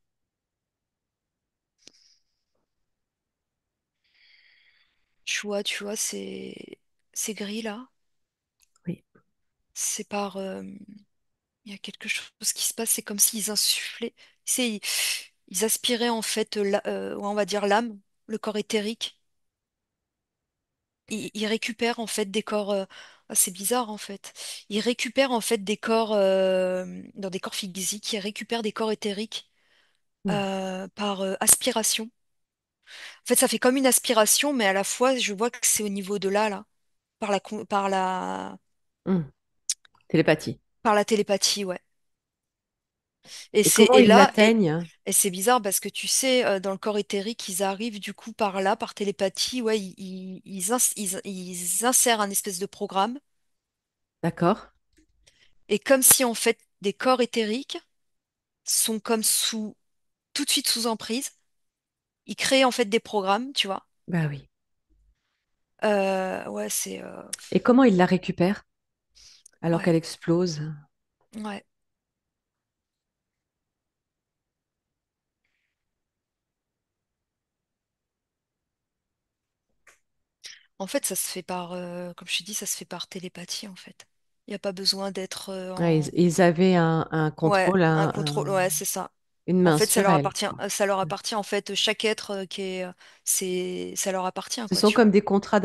Tu vois, ces grilles là, Oui. c'est par, il y a quelque chose qui se passe, c'est comme s'ils insufflaient, c'est, ils aspiraient en fait, ouais, on va dire l'âme, le corps éthérique. Ils récupèrent en fait des corps, c'est bizarre en fait. Ils récupèrent en fait des corps, dans des corps physiques, ils récupèrent des corps éthériques Hmm. par aspiration. En fait, ça fait comme une aspiration, mais à la fois, je vois que c'est au niveau de là, Hmm. Télépathie. par la télépathie, ouais. Et comment Et ils là, l'atteignent? et c'est bizarre parce que tu sais, dans le corps éthérique, ils arrivent du coup par là, par télépathie, ouais, ils insèrent un espèce de programme. D'accord? Et comme si en fait des corps éthériques sont comme tout de suite sous emprise. Ils créent en fait des programmes, tu vois. Bah oui. Ouais, c'est Et comment ils la récupèrent alors ouais, qu'elle explose? ouais. En fait, ça se fait par, comme je te dis, ça se fait par télépathie en fait. Il n'y a pas besoin d'être Ouais, en ils avaient un ouais, contrôle, un contrôle. Ouais, c'est ça. une En main fait, sur elle, quoi. ça leur appartient en fait. Chaque être qui est, ça leur appartient Ce quoi, sont tu comme vois. des contrats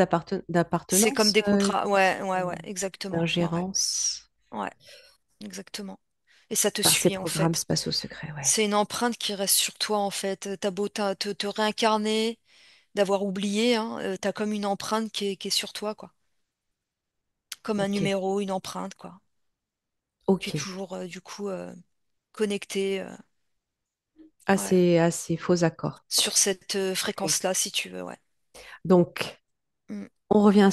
C'est comme d'appartenance, des contrats. Ouais, ouais, ouais, exactement. Ouais, ouais, d'ingérence ouais, exactement. Et ça te par ces suit en programmes fait. spatio-secrets, ouais. C'est une empreinte qui reste sur toi en fait. T'as beau te réincarner, d'avoir oublié, hein, t'as comme une empreinte qui est sur toi, quoi. Comme un Ok, numéro, une empreinte, quoi. Tu es ok. toujours du coup connecté ouais, À ces faux accords. sur cette Ok. fréquence-là, si tu veux, ouais. Donc, Mm. on revient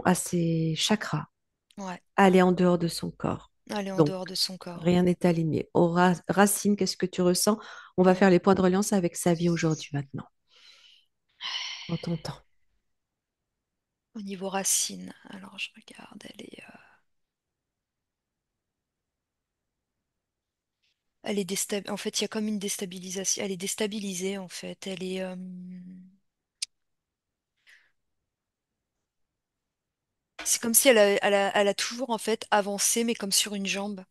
à ses chakras, Ouais. aller en dehors de son corps. Aller en Donc, dehors de son corps. rien n'est aligné. Aux racines, qu'est-ce que tu ressens? On va Mm. faire les points de reliance avec sa vie aujourd'hui, maintenant, en ton temps. Au niveau racine, alors je regarde, elle est en fait, il y a comme une déstabilisation. Elle est déstabilisée, en fait. C'est comme si elle a toujours, en fait, avancé, mais comme sur une jambe.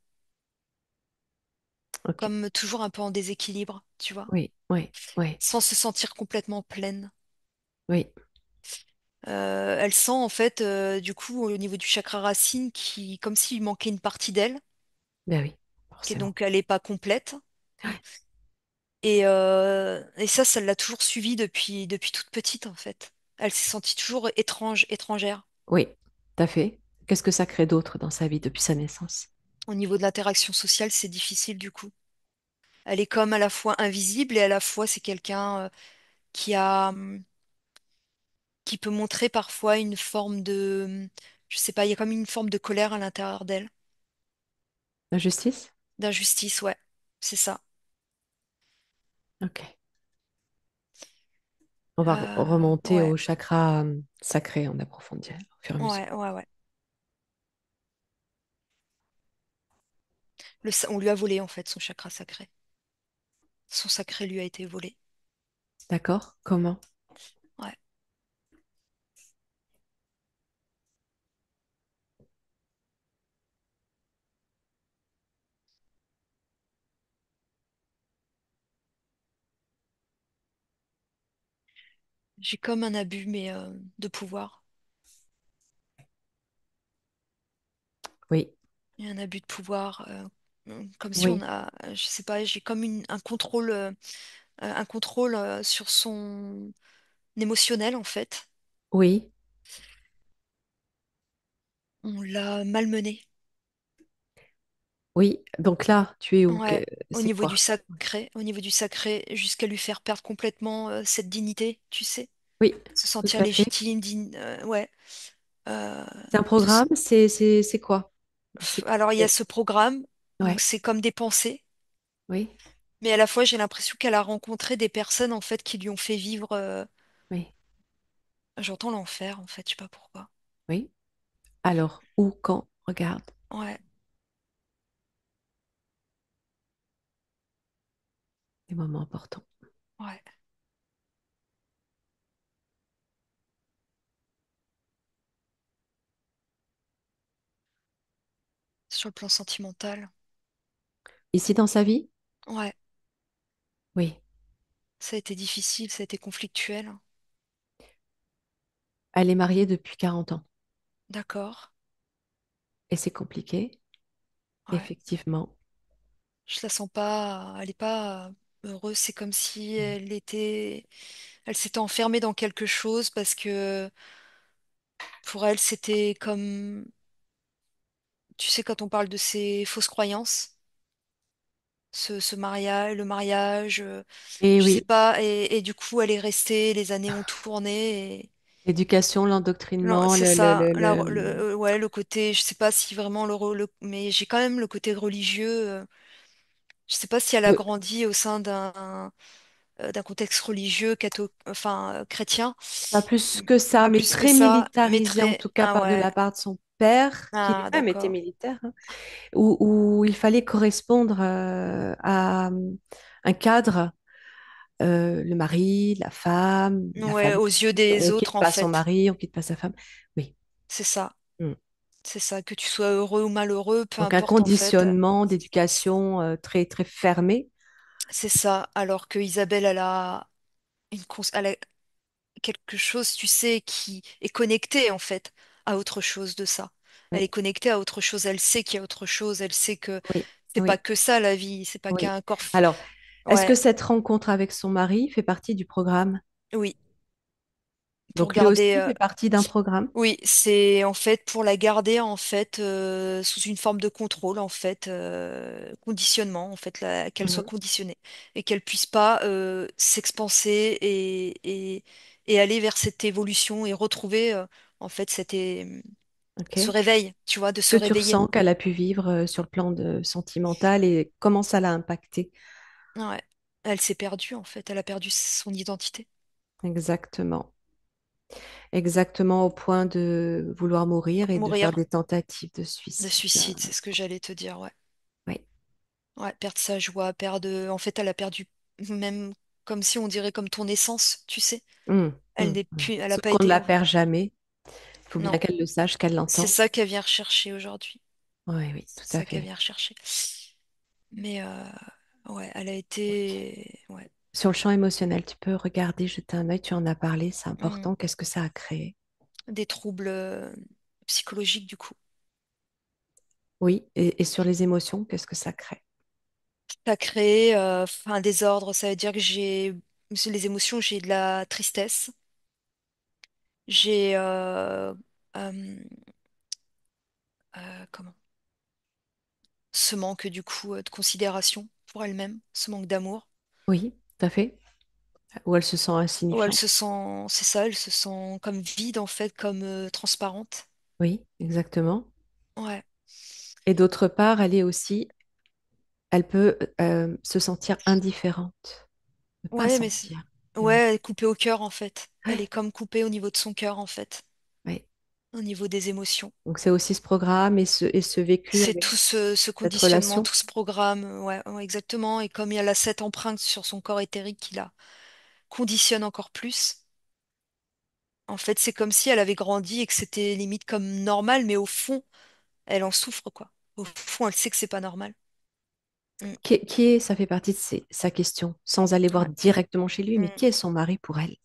Ok. Comme toujours un peu en déséquilibre, tu vois. Oui, oui, oui, Sans se sentir complètement pleine. oui. Elle sent, en fait, du coup, au niveau du chakra racine, comme s'il manquait une partie d'elle, Ben oui, qui forcément. donc elle n'est pas complète. Et ça l'a toujours suivie depuis toute petite, en fait. Elle s'est sentie toujours étrangère. Oui, tout à fait. Qu'est-ce que ça crée d'autre dans sa vie depuis sa naissance? Au niveau de l'interaction sociale, c'est difficile, du coup. Elle est comme à la fois invisible et à la fois c'est quelqu'un qui qui peut montrer parfois une forme je sais pas, il y a comme une forme de colère à l'intérieur d'elle, La justice? d'injustice, ouais, c'est ça. Ok. On va remonter Ouais, au chakra sacré en approfondir au fur et à mesure. ouais, ouais, ouais. On lui a volé en fait son chakra sacré. Son sacré lui a été volé. D'accord? Comment? Ouais. J'ai comme un abus, mais de pouvoir. Oui, Il y a un abus de pouvoir, comme si oui, je sais pas, j'ai comme un contrôle sur son émotionnel en fait. oui, On l'a malmené. oui. Donc là, tu es où? Ouais, C'est quoi? au niveau du sacré, jusqu'à lui faire perdre complètement cette dignité, tu sais, Oui, se tout sentir à fait. légitime, ouais. euh, C'est un se s- programme? C'est quoi? C'est Alors il y a ce programme, donc ouais, c'est comme des pensées, oui, mais à la fois j'ai l'impression qu'elle a rencontré des personnes en fait qui lui ont fait vivre, oui, j'entends l'enfer en fait, je sais pas pourquoi. oui. Alors, où, quand? Regarde, Ouais, des moments importants. ouais, sur le plan sentimental, Ici dans sa vie? ouais, Oui. ça a été difficile, ça a été conflictuel, Elle est mariée depuis 40 ans d'accord, et c'est compliqué, ouais. effectivement. Je la sens pas, elle est pas heureuse. C'est comme si elle s'était enfermée dans quelque chose parce que pour elle, c'était comme, tu sais, quand on parle de ces fausses croyances, ce mariage, le mariage, Et je sais oui, pas, et du coup, elle est restée, les années ont tourné, et l'éducation, non, l'endoctrinement, c'est ça, le- ouais, le côté, je sais pas si vraiment mais j'ai quand même le côté religieux, je sais pas si elle a le- grandi au sein d'un contexte religieux, enfin, chrétien, pas plus que ça, pas mais plus que très ça, mais militarisé en très, tout cas ah par de ouais, la part de son père, qui ah lui-même était d'accord, militaire, hein, où il fallait correspondre à un cadre, le mari, la ouais, famille. aux yeux On des quitte autres, en pas son fait, mari, on quitte pas sa femme. Oui. c'est ça. Mm. C'est ça, que tu sois heureux ou malheureux, peu Donc un importe en fait. conditionnement d'éducation très très fermé. C'est ça. Alors que Isabelle, elle a quelque chose, tu sais, qui est connecté en fait à autre chose de ça. Elle Oui, est connectée à autre chose. Elle sait qu'il y a autre chose. Elle sait que oui, c'est pas oui, que ça la vie. C'est pas oui. qu'un corps. Alors, est-ce que Ouais, cette rencontre avec son mari fait partie du programme? oui. Pour Donc lui garder. aussi fait partie d'un programme? Oui, c'est en fait pour la garder en fait sous une forme de contrôle en fait, conditionnement en fait, qu'elle soit Mhm. conditionnée et qu'elle puisse pas s'expanser et aller vers cette évolution et retrouver en fait Ok. ce réveil, tu vois, de Est-ce se que tu réveiller. ressens qu'elle a pu vivre sur le plan sentimental et comment ça l'a impacté? Ouais. Elle s'est perdue en fait, elle a perdu son identité. Exactement. Exactement au point de vouloir mourir et de faire Mourir des tentatives de de suicide. suicide, c'est ce que j'allais te dire, ouais. Oui. Ouais, perdre sa joie, en fait, elle a perdu même comme si on dirait comme ton essence, tu sais. Mm. Elle a Sauf pas qu'on ne été. la perd jamais. Il faut bien Non, qu'elle le sache, qu'elle c'est l'entend. ça qu'elle vient rechercher aujourd'hui. Oui, oui, tout C'est à ça qu'elle fait. vient rechercher. Mais ouais, elle a été ouais. Sur le champ émotionnel, tu peux regarder, jeter un œil, tu en as parlé, c'est Hmm. important. Qu'est-ce que ça a créé? Des troubles psychologiques du coup. Oui, et sur les émotions, qu'est-ce que ça crée? Ça a créé un désordre. Ça veut dire que sur les émotions, j'ai de la tristesse, j'ai euh, comment? Ce manque du coup de considération pour elle-même, ce manque d'amour. Oui, tout à fait. Ou elle se sent Où elle insignifiante. se sent, c'est ça, elle se sent comme vide en fait, comme transparente. Oui, exactement. Ouais, Et d'autre part, elle peut se sentir indifférente, ne pas ouais, sentir. ouais, Mm. elle est coupée au cœur en fait. Elle est Ouais, comme coupée au niveau de son cœur en fait, ouais. au niveau des émotions. Donc c'est aussi ce programme et ce vécu C'est avec tout ce cette conditionnement, relation. tout ce programme, ouais, ouais, exactement. Et comme il y a cette empreinte sur son corps éthérique qui la conditionne encore plus, en fait, c'est comme si elle avait grandi et que c'était limite comme normal, mais au fond, elle en souffre, quoi. Au fond, elle sait que c'est pas normal. Mm, Ça fait partie de sa question, sans aller voir ouais. directement chez lui, mais Mm. qui est son mari pour elle?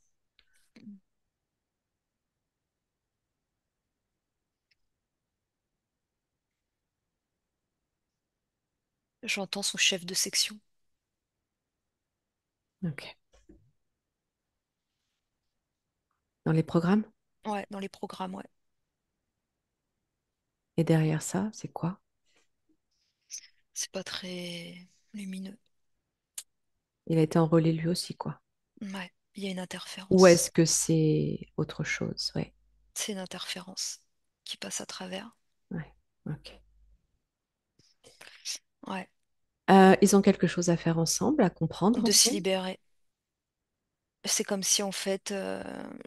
J'entends son chef de section. Ok. Dans les programmes? Ouais, dans les programmes, ouais. Et derrière ça, c'est quoi? C'est pas très lumineux. Il a été enrôlé lui aussi, quoi. Ouais, il y a une Ou est-ce interférence. que c'est autre chose? Ouais, C'est une interférence qui passe à travers. ouais, ok. Ouais, Ils ont quelque chose à faire ensemble, à comprendre de se ensemble? libérer. C'est comme si en fait,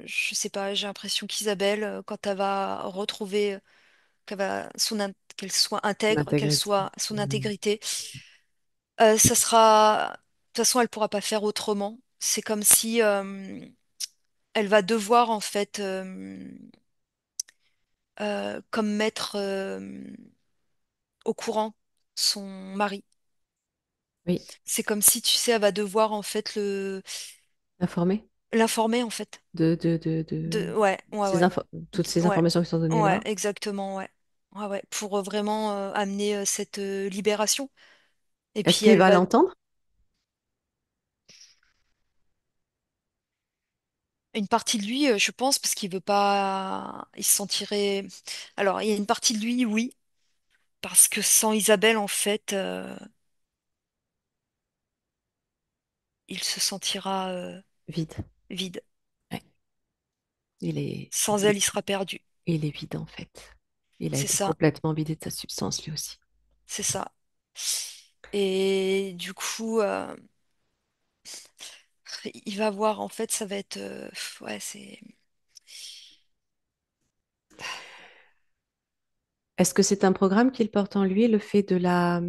je sais pas, j'ai l'impression qu'Isabelle, quand elle va retrouver, qu'elle soit intègre, qu'elle L'intégrité. soit son Mhm. intégrité, ça sera, de toute façon, elle pourra pas faire autrement. C'est comme si elle va devoir en fait, comme mettre au courant son mari. Oui, C'est comme si, tu sais, elle va devoir en fait informé l'informer en fait. Ouais, ouais, ouais. toutes ces Ouais, informations qui sont données ouais, là. exactement, ouais. Ouais, ouais, pour vraiment amener cette libération. Et Est-ce puis qu'il elle va va, l'entendre? une partie de lui, je pense, parce qu'il veut pas, il se sentirait. Alors, il y a une partie de lui, oui, parce que sans Isabelle, en fait, il se sentira Vide. vide. Ouais. Il est, Sans il est, elle, il sera perdu. il est vide en fait. Il a C'est été ça, complètement vidé de sa substance lui aussi. c'est ça. Et du coup, il va voir, en fait, ça va être... ouais, c'est... Est-ce que c'est un programme qu'il porte en lui, le fait de la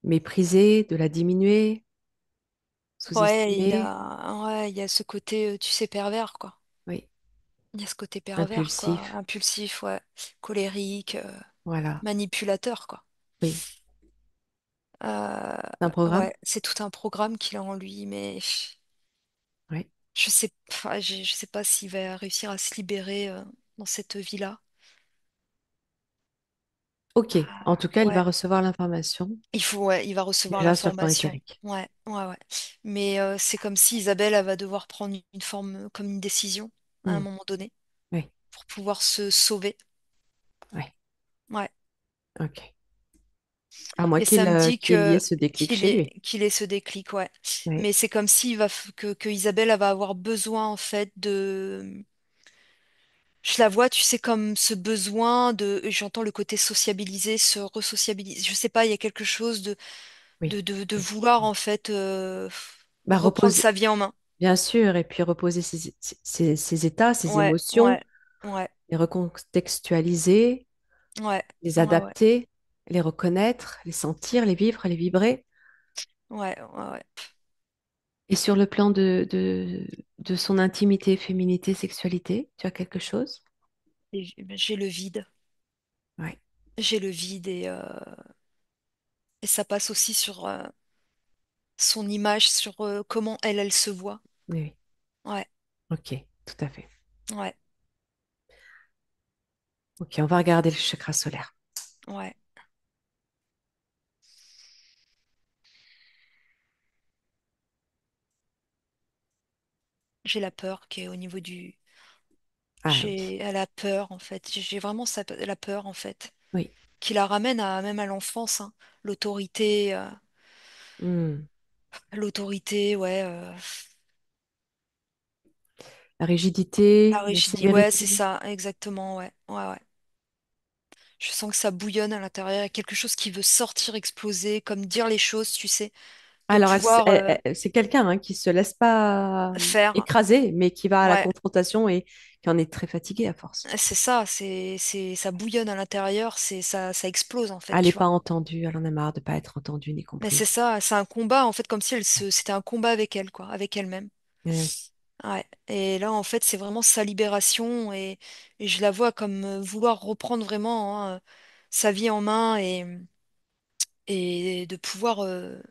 mépriser, de la diminuer, Ouais, sous-estimer? ouais, il y a ce côté, tu sais, pervers, quoi. Oui, Il y a ce côté pervers, quoi. impulsif. Impulsif, ouais. Colérique, Voilà. manipulateur, quoi. Oui, Euh, c'est un programme? ouais, c'est tout un programme qu'il a en lui, mais Oui. je sais pas, je sais pas s'il va réussir à se libérer dans cette vie-là. Ok. En tout cas, il va Ouais, recevoir l'information ouais, il va recevoir déjà sur le plan l'information. éthérique. Ouais, ouais, ouais. Mais c'est comme si Isabelle, elle va devoir prendre une forme, comme une décision à un Hmm. moment donné Oui, pour pouvoir se sauver. oui. Ouais. Ok. À moins Et ça me dit qu'il y ait que ce déclic chez lui. qu'il ait ce déclic, ouais. Oui, Mais c'est comme si que Isabelle elle va avoir besoin en fait je la vois, tu sais, comme ce besoin de, j'entends le côté sociabiliser, se resociabiliser. Je sais pas, il y a quelque chose oui, de oui. vouloir Oui. en fait Bah, reprendre reposer, sa vie en main. bien sûr, et puis reposer ses états, ses Ouais, émotions, ouais, ouais, les recontextualiser, ouais, les ouais, ouais, adapter, les reconnaître, les sentir, les vivre, les vibrer. ouais, ouais, ouais. Et sur le plan de son intimité, féminité, sexualité, tu as quelque chose? J'ai le vide. Oui, J'ai le vide et ça passe aussi sur son image, sur comment elle se voit. oui, oui. Ouais, Ok, tout à fait. ouais, Ok, on va regarder le chakra solaire. ouais. J'ai la peur qui est au niveau du... Ah oui, Elle a peur en fait. J'ai vraiment la peur en fait. oui. Qui la ramène à, même à l'enfance, hein. L'autorité, Hmm. l'autorité, ouais. La La rigidité, la rigidité, ouais, c'est sévérité. ça, exactement, ouais. Ouais, ouais. Je sens que ça bouillonne à l'intérieur. Il y a quelque chose qui veut sortir, exploser, comme dire les choses, tu sais, de Alors, pouvoir c'est quelqu'un hein, qui se laisse pas faire. écraser, mais qui va à la Ouais, confrontation et qui en est très fatigué à force. c'est ça, ça bouillonne à l'intérieur, ça explose en fait, Elle n'est tu pas vois. entendue, elle en a marre de pas être entendue ni Mais c'est comprise. ça, c'est un combat en fait, comme si Ouais. c'était un combat avec elle, quoi, avec elle-même. Oui, Ouais. Et là, en fait, c'est vraiment sa libération et je la vois comme vouloir reprendre vraiment hein, sa vie en main et de pouvoir,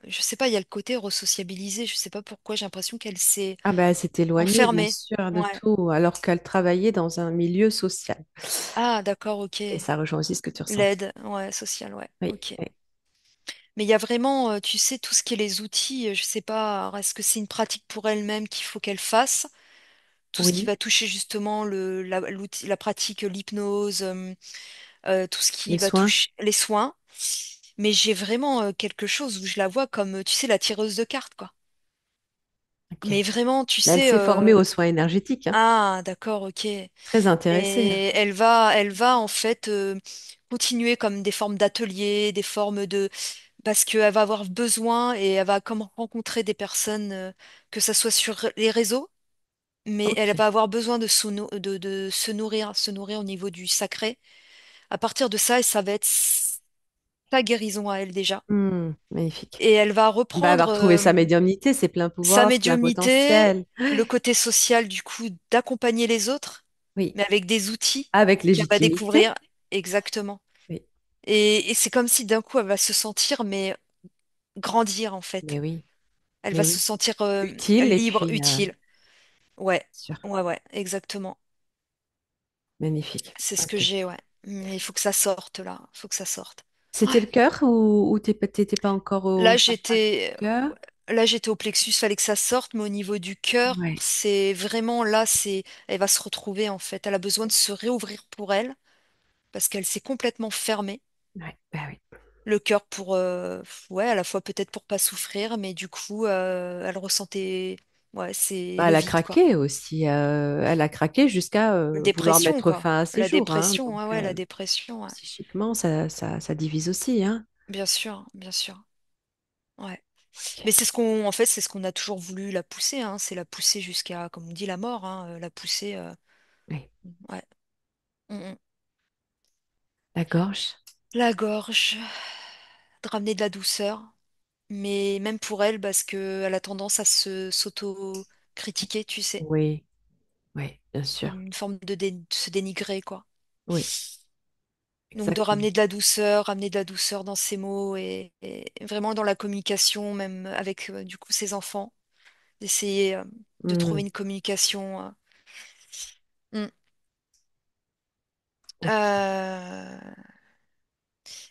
je sais pas, il y a le côté resociabiliser, je sais pas pourquoi, j'ai l'impression qu'elle s'est ah ben, elle s'est éloignée, bien enfermée. sûr, de Ouais. tout, alors qu'elle travaillait dans un milieu social. Ah, d'accord, ok. Et ça rejoint aussi ce que tu ressentais. L'aide, ouais, sociale, ouais, Oui, ok. oui, Mais il y a vraiment, tu sais, tout ce qui est les outils, je sais pas, alors, est-ce que c'est une pratique pour elle-même qu'il faut qu'elle fasse? Tout ce qui oui, va toucher justement la pratique, l'hypnose, tout ce qui les va soins. toucher les soins. Mais j'ai vraiment quelque chose où je la vois comme, tu sais, la tireuse de cartes, quoi. Ok. Mais vraiment, tu Mais elle sais, s'est formée aux soins énergétiques, hein. ah, d'accord, ok. Et Très intéressée, hein. elle va en fait continuer comme des formes d'ateliers, des formes de, parce qu'elle va avoir besoin et elle va comme rencontrer des personnes, que ça soit sur les réseaux, mais elle Ok. va avoir besoin de se nourrir au niveau du sacré. À partir de ça, ça va être sa guérison à elle déjà. Magnifique. Et elle va Bah, elle va reprendre retrouver sa médiumnité, ses pleins sa pouvoirs, ses pleins médiumnité, potentiels. le côté social du coup d'accompagner les autres, Oui, mais avec des outils avec qu'elle va découvrir légitimité. exactement. Oui, Et c'est comme si d'un coup elle va se sentir mais grandir en fait. mais oui, Elle va mais se oui. sentir Utile et libre, puis, utile. Ouais, sûr, ouais, ouais, exactement. magnifique. C'est ce que Ok. j'ai, ouais. Mais il faut que ça sorte là, il faut que ça sorte. C'était Ouais. le cœur ou t'étais pas encore au Là chakra du j'étais, cœur? là j'étais au plexus, fallait que ça sorte, mais au niveau du cœur, Ouais, c'est vraiment là, elle va se retrouver en fait. Elle a besoin de se réouvrir pour elle parce qu'elle s'est complètement fermée. ouais, bah oui. le cœur pour, ouais, à la fois peut-être pour pas souffrir, mais du coup, elle ressentait, ouais, c'est Bah, le elle a vide, quoi. craqué aussi. Elle a craqué jusqu'à vouloir Dépression, mettre quoi. fin à ses La jours, hein. dépression, Donc, ouais, ouais, la dépression, ouais. psychiquement, ça divise aussi, hein. Bien sûr, bien sûr. Ouais. Mais Ok. c'est ce qu'on, en fait, c'est ce qu'on a toujours voulu la pousser, hein. C'est la pousser jusqu'à, comme on dit, la mort, hein. La pousser, Oui. ouais. Mm, mm. La gorge. La gorge, de ramener de la douceur. Mais même pour elle, parce que elle a tendance à se s'auto-critiquer, tu sais. Oui, oui, bien sûr. Une forme de se dénigrer, quoi. Oui, Donc de exactement. ramener de la douceur dans ses mots et vraiment dans la communication, même avec du coup ses enfants, d'essayer de trouver Hmm, une communication. Mm. ok. Euh,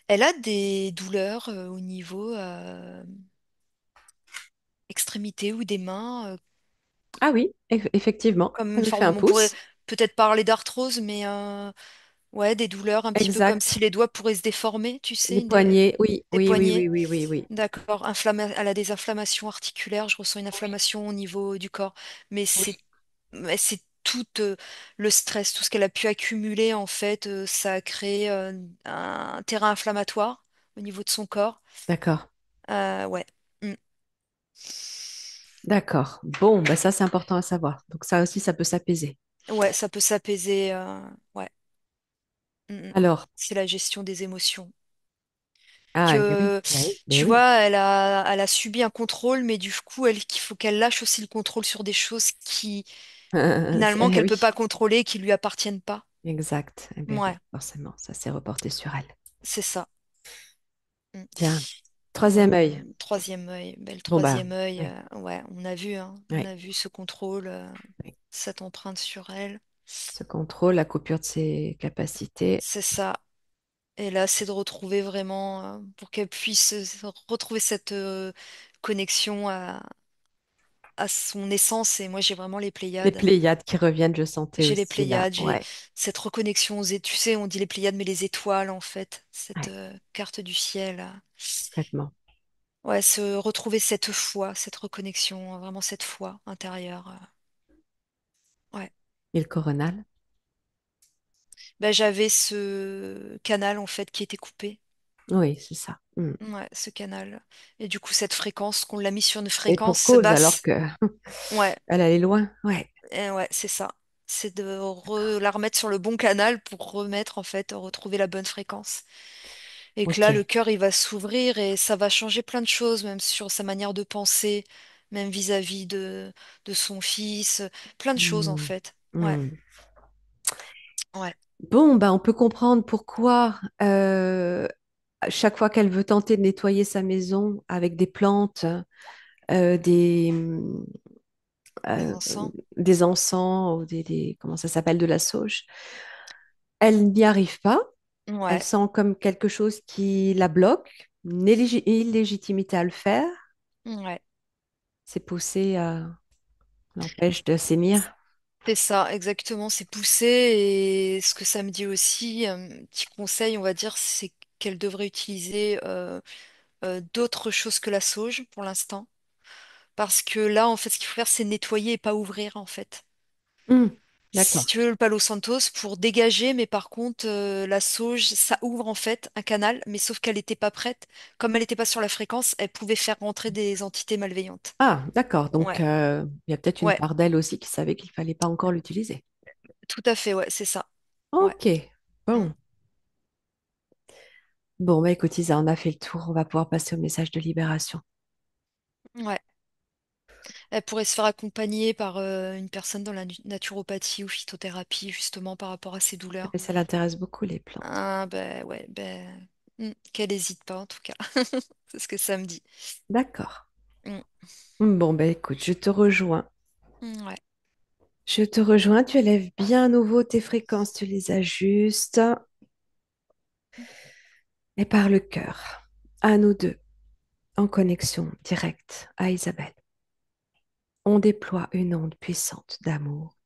Elle a des douleurs au niveau extrémité ou des mains, Ah oui, effectivement. comme Elle me fait un forme, on pourrait pouce. peut-être parler d'arthrose, mais ouais, des douleurs un petit peu comme si Exact. les doigts pourraient se déformer, tu sais, Les poignets. Oui, des oui, oui, poignets. oui, oui, oui, oui. D'accord. Elle a des inflammations articulaires. Je ressens une Oui. inflammation au niveau du corps. Mais Oui. c'est tout le stress, tout ce qu'elle a pu accumuler, en fait, ça a créé un terrain inflammatoire au niveau de son corps. D'accord. Ouais. Mm. D'accord. Bon, bah ça, c'est important à savoir. Donc ça aussi, ça peut s'apaiser. Ouais, ça peut s'apaiser. Ouais. Mm, mm. Alors, C'est la gestion des émotions. ah, eh oui, Que oui, mais tu oui. vois, elle a subi un contrôle, mais du coup, qu'il faut qu'elle lâche aussi le contrôle sur des choses qui, finalement, qu'elle peut Oui, pas contrôler, qui lui appartiennent pas. exact. Eh bien oui, Ouais, forcément, ça s'est reporté sur elle. c'est ça. Mm. Bien. Troisième œil. Troisième œil. Ben, le Bon, bah, troisième œil, oui, ouais, on a vu, hein, on oui, a vu ce contrôle, oui. cette empreinte sur elle. Ce contrôle, la coupure de ses capacités. C'est ça. Et là, c'est de retrouver vraiment, pour qu'elle puisse retrouver cette connexion à son essence. Et moi, j'ai vraiment les Les Pléiades. Pléiades qui reviennent, je sentais J'ai les aussi là. Pléiades, j'ai Ouais, cette reconnexion tu sais, on dit les Pléiades, mais les étoiles, en fait, cette ouais, carte du ciel. complètement. Ouais, se retrouver cette foi, cette reconnexion, vraiment cette foi intérieure. Ouais. Et le coronal? Ben, j'avais ce canal, en fait, qui était coupé. Oui, c'est ça. Hmm. Ouais, ce canal. Et du coup, cette fréquence, qu'on l'a mis sur une Et pour fréquence cause, alors basse. que Ouais, elle allait loin. Ouais, ouais, c'est ça. C'est de la remettre sur le bon canal pour remettre, en fait, retrouver la bonne fréquence. Et que ok. là, le cœur, il va s'ouvrir et ça va changer plein de choses, même sur sa manière de penser, même vis-à-vis de son fils, plein de choses, en Hmm. fait. Ouais, Hmm. ouais, Bon, bah, on peut comprendre pourquoi chaque fois qu'elle veut tenter de nettoyer sa maison avec des plantes, euh, des, les euh, encens. des encens ou comment ça s'appelle, de la sauge, elle n'y arrive pas. Elle Ouais, sent comme quelque chose qui la bloque, une illégitimité à le faire. ouais. C'est poussé, l'empêche de s'émir. C'est ça, exactement, c'est poussé. Et ce que ça me dit aussi, un petit conseil, on va dire, c'est qu'elle devrait utiliser d'autres choses que la sauge pour l'instant. Parce que là, en fait, ce qu'il faut faire, c'est nettoyer et pas ouvrir, en fait. Hmm. Si D'accord. tu veux, le Palo Santos, pour dégager, mais par contre, la sauge, ça ouvre en fait un canal, mais sauf qu'elle n'était pas prête. Comme elle n'était pas sur la fréquence, elle pouvait faire rentrer des entités malveillantes. Ah, d'accord. Donc, Ouais, il y a peut-être une ouais, part d'elle aussi qui savait qu'il fallait pas encore l'utiliser. tout à fait, ouais, c'est ça. Ouais. Ok. Mm. Bon. Bon, bah écoute, Isa, on a fait le tour. On va pouvoir passer au message de libération. Ouais. Elle pourrait se faire accompagner par une personne dans la naturopathie ou phytothérapie, justement par rapport à ses douleurs. Mais ça l'intéresse beaucoup, les plantes. Ah, ben ouais, qu'elle n'hésite pas en tout cas. C'est ce que ça me dit. D'accord. Mm. Bon, bah écoute, je te rejoins. Ouais, Je te rejoins. Tu élèves bien à nouveau tes fréquences, tu les ajustes. Et par le cœur, à nous deux, en connexion directe à Isabelle, on déploie une onde puissante d'amour,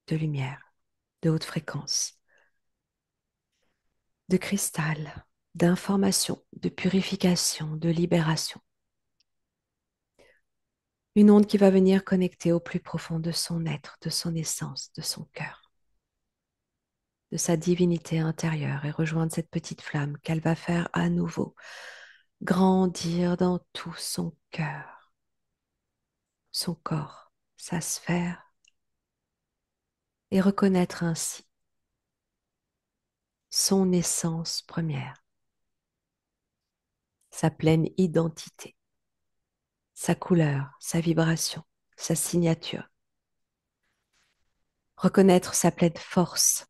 de lumière, de haute fréquence, de cristal. d'information, de purification, de libération. Une onde qui va venir connecter au plus profond de son être, de son essence, de son cœur, de sa divinité intérieure et rejoindre cette petite flamme qu'elle va faire à nouveau grandir dans tout son cœur, son corps, sa sphère, et reconnaître ainsi son essence première, sa pleine identité, sa couleur, sa vibration, sa signature. Reconnaître sa pleine force,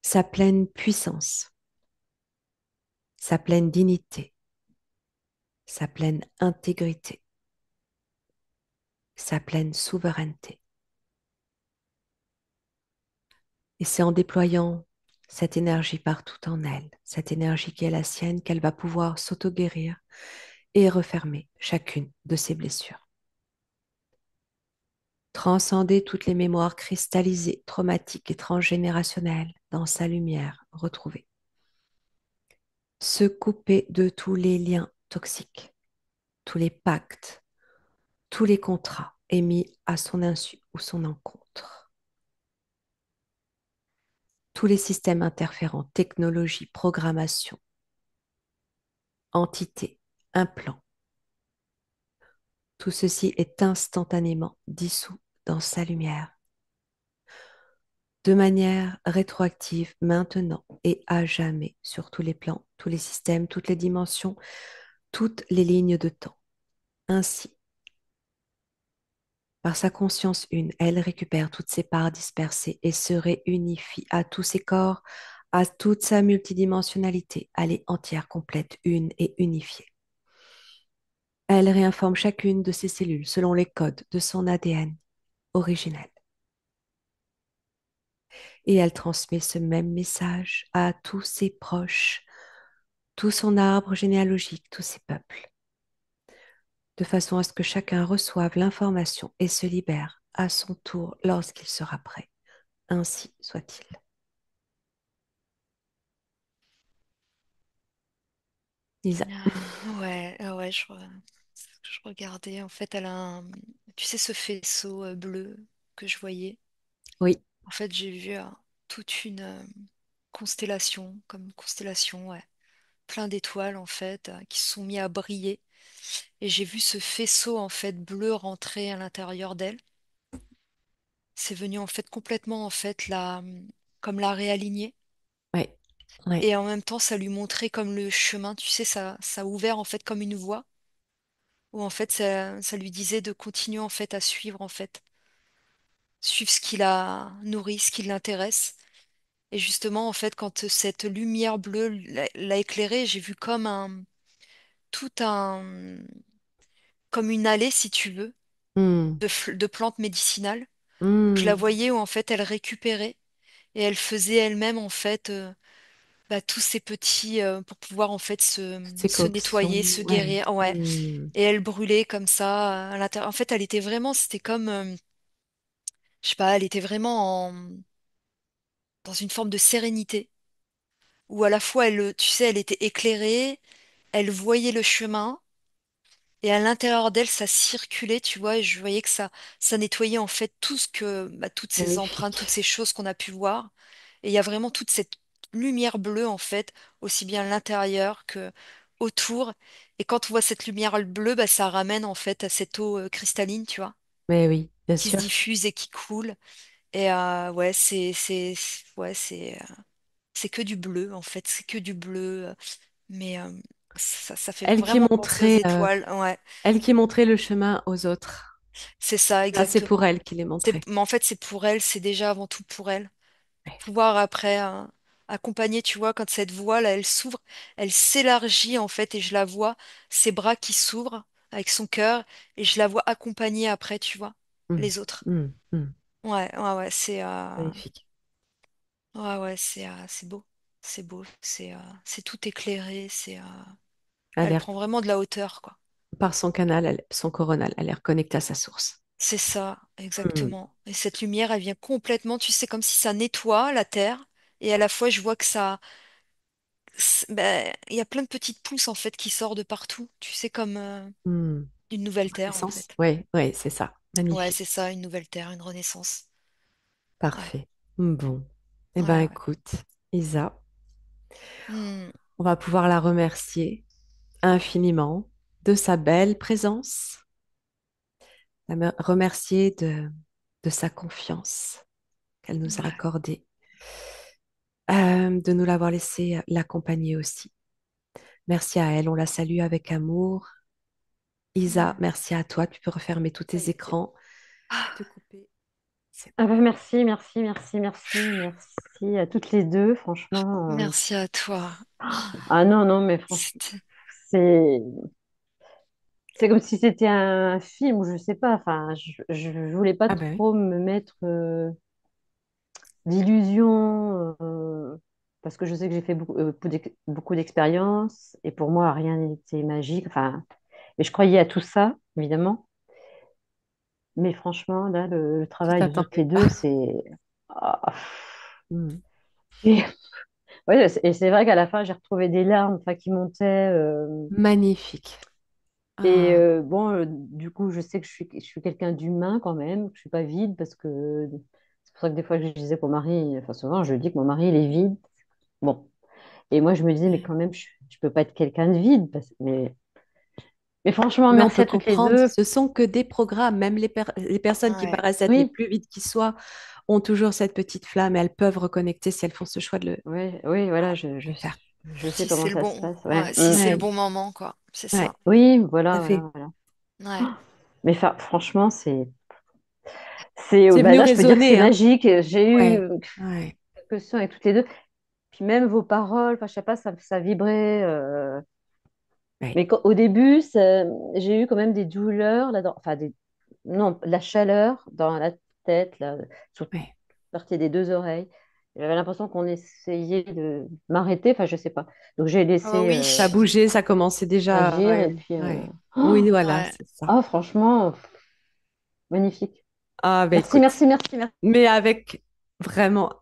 sa pleine puissance, sa pleine dignité, sa pleine intégrité, sa pleine souveraineté. Et c'est en déployant cette énergie partout en elle, cette énergie qui est la sienne, qu'elle va pouvoir s'auto-guérir et refermer chacune de ses blessures. Transcender toutes les mémoires cristallisées, traumatiques et transgénérationnelles dans sa lumière retrouvée. Se couper de tous les liens toxiques, tous les pactes, tous les contrats émis à son insu ou son encontre. Tous les systèmes interférents, technologie, programmation, entités, implants. Tout ceci est instantanément dissous dans sa lumière, de manière rétroactive maintenant et à jamais sur tous les plans, tous les systèmes, toutes les dimensions, toutes les lignes de temps. Ainsi, par sa conscience une, elle récupère toutes ses parts dispersées et se réunifie à tous ses corps, à toute sa multidimensionnalité. Elle est entière, complète, une et unifiée. Elle réinforme chacune de ses cellules selon les codes de son ADN originel. Et elle transmet ce même message à tous ses proches, tout son arbre généalogique, tous ses peuples, de façon à ce que chacun reçoive l'information et se libère à son tour lorsqu'il sera prêt. Ainsi soit-il. Lisa. Ouais, ouais, je regardais. En fait, elle a tu sais, ce faisceau bleu que je voyais. Oui, En fait, j'ai vu toute une constellation, comme une constellation, ouais. Plein d'étoiles, en fait, qui se sont mis à briller. Et j'ai vu ce faisceau, en fait, bleu rentrer à l'intérieur d'elle. C'est venu, en fait, complètement, en fait, comme la réaligner. oui, oui. Et en même temps, ça lui montrait comme le chemin, tu sais, ça a ouvert, en fait, comme une voie. Où en fait ça lui disait de continuer en fait à suivre en fait, suivre ce qui la nourrit, ce qui l'intéresse. Et justement en fait quand cette lumière bleue l'a éclairée, j'ai vu comme tout un comme une allée si tu veux Hmm, de plantes médicinales où je la hmm. voyais où en fait elle récupérait et elle faisait elle-même en fait tous ces petits pour pouvoir en fait Ces se coctions, nettoyer, se ouais. guérir, ouais. Hmm, Et elle brûlait comme ça à l'intérieur. En fait, elle était vraiment, c'était comme je sais pas, elle était vraiment dans une forme de sérénité, où à la fois elle, tu sais, elle était éclairée, elle voyait le chemin, et à l'intérieur d'elle, ça circulait, tu vois, et je voyais que ça nettoyait en fait tout ce que, toutes ces empreintes, toutes magnifique. ces choses qu'on a pu voir. Et il y a vraiment toute cette lumière bleue, en fait, aussi bien à l'intérieur que autour. Et quand on voit cette lumière bleue, ça ramène en fait à cette eau cristalline, tu vois, Mais oui, bien qui se sûr. diffuse et qui coule. Et ouais, ouais, c'est que du bleu, en fait, c'est que du bleu, mais ça fait Elle qui vraiment penser aux montrait, étoiles. Ouais, elle qui montrait le chemin aux autres. c'est ça, Là, c'est pour exactement. elle qu'il est montré. Mais en fait, c'est pour elle, c'est déjà avant tout pour elle. Ouais. Pouvoir après accompagner, tu vois, quand cette voie là, elle s'ouvre, elle s'élargit en fait, et je la vois, ses bras qui s'ouvrent avec son cœur, et je la vois accompagner après, tu vois, Hmm, les autres. hmm, hmm. Ouais, ouais, ouais, Magnifique. ouais, ouais, c'est beau. C'est beau, c'est tout éclairé, Elle a elle l'air, prend vraiment de la hauteur, quoi. par son canal, son coronal, elle est reconnectée à sa source. C'est ça, Hmm. exactement. Et cette lumière, elle vient complètement, tu sais, comme si ça nettoie la terre, et à la fois, je vois que ben, il y a plein de petites pousses en fait qui sortent de partout. Tu sais, comme Hmm. une nouvelle terre en Renaissance? fait. Oui, oui, c'est ça. Ouais, c'est Magnifique. ça, une nouvelle terre, une renaissance. Ouais, Parfait. Bon. Eh ben, ouais, ouais. écoute, Isa, Hmm, on va pouvoir la remercier infiniment de sa belle présence, remercier de sa confiance qu'elle nous a ouais. accordée, de nous l'avoir laissé l'accompagner aussi. Merci à elle, on la salue avec amour. Isa, Hmm. merci à toi. Tu peux refermer tous Ça tes y est, c'est bon. écrans, te couper. C'est Ah bah merci, merci, merci, merci, merci à toutes les deux, franchement. Merci à toi. Ah non, non, mais franchement, C'était- c'est c'est comme si c'était un film, ou je sais pas. Enfin, je voulais pas Ah ben oui, trop me mettre d'illusions parce que je sais que j'ai fait beaucoup d'expériences et pour moi rien n'était magique. Enfin, mais je croyais à tout ça, évidemment. Mais franchement, là, le tu travail de toutes t'attendais les pas. deux, c'est ah, Hmm. et ouais, et c'est vrai qu'à la fin, j'ai retrouvé des larmes, enfin, qui montaient. Magnifique. Ah, Bon, du coup, je sais que je suis quelqu'un d'humain quand même, que je suis pas vide parce que c'est pour ça que des fois, je disais que mon mari, enfin, souvent, je dis que mon mari, il est vide. Bon. Et moi, je me disais, mais ouais. quand même, je peux pas être quelqu'un de vide. Mais franchement, Mais on merci peut à toutes les comprendre, deux. ce sont que des programmes. Même les personnes qui Ouais. paraissent être les Oui, plus vides qui soient ont toujours cette petite flamme et elles peuvent reconnecter si elles font ce choix oui, oui, voilà, de le faire. je sais Si comment c'est le ça se bon, passe. Ouais. ouais, si Mm. c'est le Ouais, bon moment, quoi. C'est ouais, ça. Oui, tout voilà, à fait. voilà, voilà. Ouais. Mais franchement, C'est bah venu là, je peux dire que c'est résonner, hein? magique. J'ai eu Ouais, ouais, quelques sons avec toutes les deux. Puis même vos paroles, enfin, je sais pas, ça vibrait. ouais, Mais au début, j'ai eu quand même des douleurs là, enfin non, la chaleur dans la tête, là, sur la ouais. partie des deux oreilles. J'avais l'impression qu'on essayait de m'arrêter, enfin je sais pas. Donc j'ai Oh laissé oui. Ça bougeait, ça commençait déjà. agir et Ouais, puis ouais. Oui, oh, voilà, Ouais. c'est ça. oh, franchement, magnifique. Ah, ben Merci, écoute, merci, merci, merci. mais avec vraiment,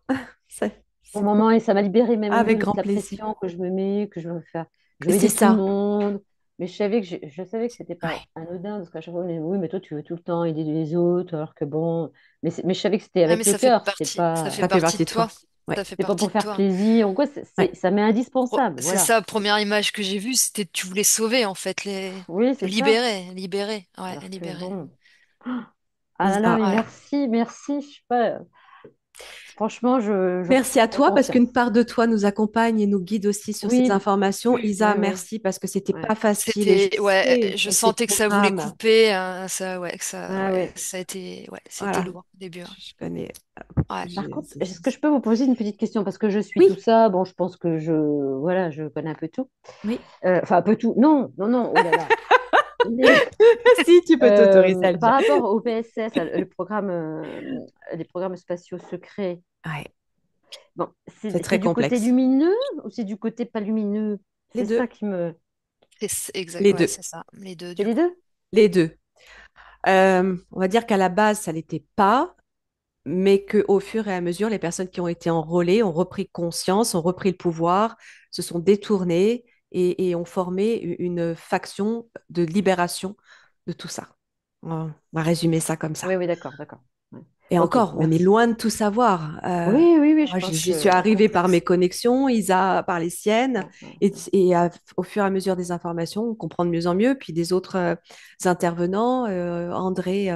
ça- Au c'est moment et ça m'a libéré même de avec grand la plaisir. pression que je me mets, que je veux faire Et jouer c'est aider tout le ça. monde. Mais je savais que c'était pas Ouais. anodin parce qu'à chaque fois on me dit oui, mais toi tu veux tout le temps aider les autres alors que bon, mais je savais que c'était Ouais, mais avec le cœur, ça fait Ça fait partie partie de de toi. toi. Ouais, Ça fait c'était pas partie pour de faire toi. plaisir ou quoi, ouais. ça m'est indispensable, C'est voilà. ça, première image que j'ai vue, c'était que tu voulais sauver, en fait, Oui, c'est ça. libérer, libérer, ouais, Alors que libérer. bon, ah là là, Isa, mais Ouais. merci, merci, je sais pas, franchement, je merci à reprends toi parce qu'une confiance. part de toi nous accompagne et nous guide aussi sur ces Oui, informations. Isa, oui, oui, merci parce que c'était ouais, pas facile et je C'était, ouais, sais je avec ces sentais que ça voulait programmes. couper, hein, ça, ouais, que ça, ah ouais, ouais. ça a été, ouais, c'était Voilà, lourd au début. Ouais. je connais. Ouais. Par contre, est-ce que je peux vous poser une petite question? Parce que je suis tout Oui, ça. Bon, je pense que voilà, je connais un peu tout. oui. Enfin, un peu tout. Non, non, non, oh là là. Mais, Si tu peux t'autoriser à le dire. par rapport au PSS, le programme, les programmes spatiaux secrets, Ouais, bon, c'est c'est très du côté complexe. lumineux ou c'est du côté pas lumineux? Les C'est ça deux, qui me. Exact, les ouais, deux, c'est ça, les deux, C'est du les coup. deux? les deux. On va dire qu'à la base, ça l'était pas, mais qu'au fur et à mesure, les personnes qui ont été enrôlées ont repris conscience, ont repris le pouvoir, se sont détournées et ont formé une faction de libération de tout ça. On va résumer ça comme ça. Oui, oui, d'accord, d'accord. Ouais. Et Ok, encore, on est merci. loin de tout savoir. Oui, oui, oui, je Moi, pense j'y que. suis C'est arrivée par mes complexe. connexions, Isa par les siennes, Ouais, ouais, et, ouais. au fur et à mesure des informations, on comprend de mieux en mieux. Puis des autres intervenants, André,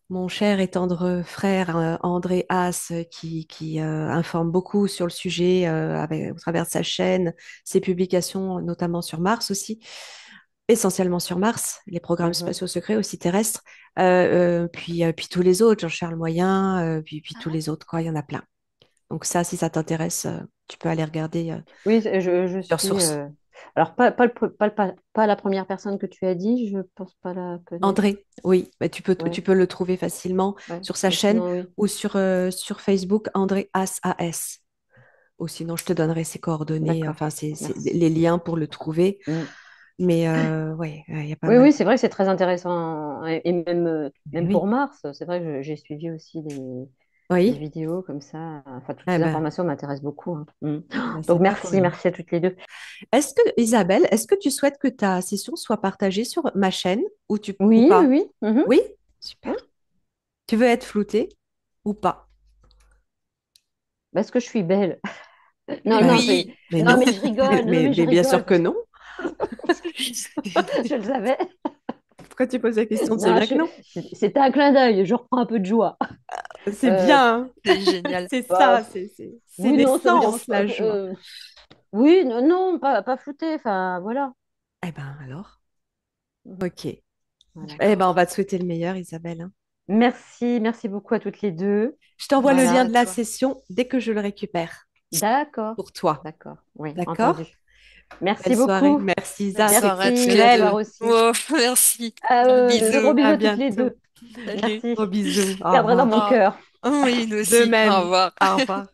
mon cher et tendre frère André Haas, qui informe beaucoup sur le sujet au travers de sa chaîne, ses publications, notamment sur Mars aussi, essentiellement sur Mars, les programmes Mhm. spatiaux secrets aussi terrestres, puis tous les autres, Jean-Charles Moyen, puis tous Ah, les autres, quoi, il y en a plein. Donc ça, si ça t'intéresse, tu peux aller regarder Oui, je plusieurs suis. sources. Alors, pas la première personne que tu as dit, je pense pas la connaître. André, oui, bah, tu Ouais, peux le trouver facilement ouais. sur sa Mais chaîne sinon, oui. ou sur Facebook, André As AS. Ou sinon, je te donnerai ses coordonnées, D'accord. enfin, Merci. les liens pour le trouver. Mm. Mais ouais, il y a pas Oui, mal. oui, c'est vrai que c'est très intéressant. Et même, Mais même pour oui, Mars, c'est vrai que j'ai suivi aussi des Oui, vidéos comme ça. Enfin, toutes eh ces ben, informations m'intéressent beaucoup, hein. ben, Donc, c'est pas pour merci, rien. merci à toutes les deux. Isabelle, est-ce que tu souhaites que ta session soit partagée sur ma chaîne ou Oui, oui, pas? oui. Oui? Oui. Super. Tu veux être floutée ou pas? Parce que je suis belle. Non, Mais Ben, non, oui. mais non, non, mais je rigole. Non, mais je mais bien rigole sûr que parce que non. je le savais. Pourquoi tu poses la question? Tu sais Non, bien que non. c'était un clin d'œil. Je reprends un peu de joie. C'est Euh, bien, hein. C'est génial. C'est bah, ça, c'est oui, non, ça me l'essence, dérange pas. la joie. Oui, non, non, pas flouté. Enfin, voilà. Eh ben alors, ok. Voilà. Eh ben, on D'accord. va te souhaiter le meilleur, Isabelle, hein. Merci, merci beaucoup à toutes les deux. Je t'envoie le Merci lien Voilà. à de la toi. session dès que je le récupère D'accord, pour toi. d'accord. Oui, D'accord? entendu. Merci Belle soirée. beaucoup. Merci, Belle Isa. C'est soirée à tous Merci les à deux. toi exceptionnel. aussi. Oh, merci. Gros Bisous. bisous À à toutes les bientôt. deux. Salut. Merci. Gros bisous. Je Au garderai dans revoir. mon Ah, cœur. oui, nous De aussi. Au même. revoir. Au revoir.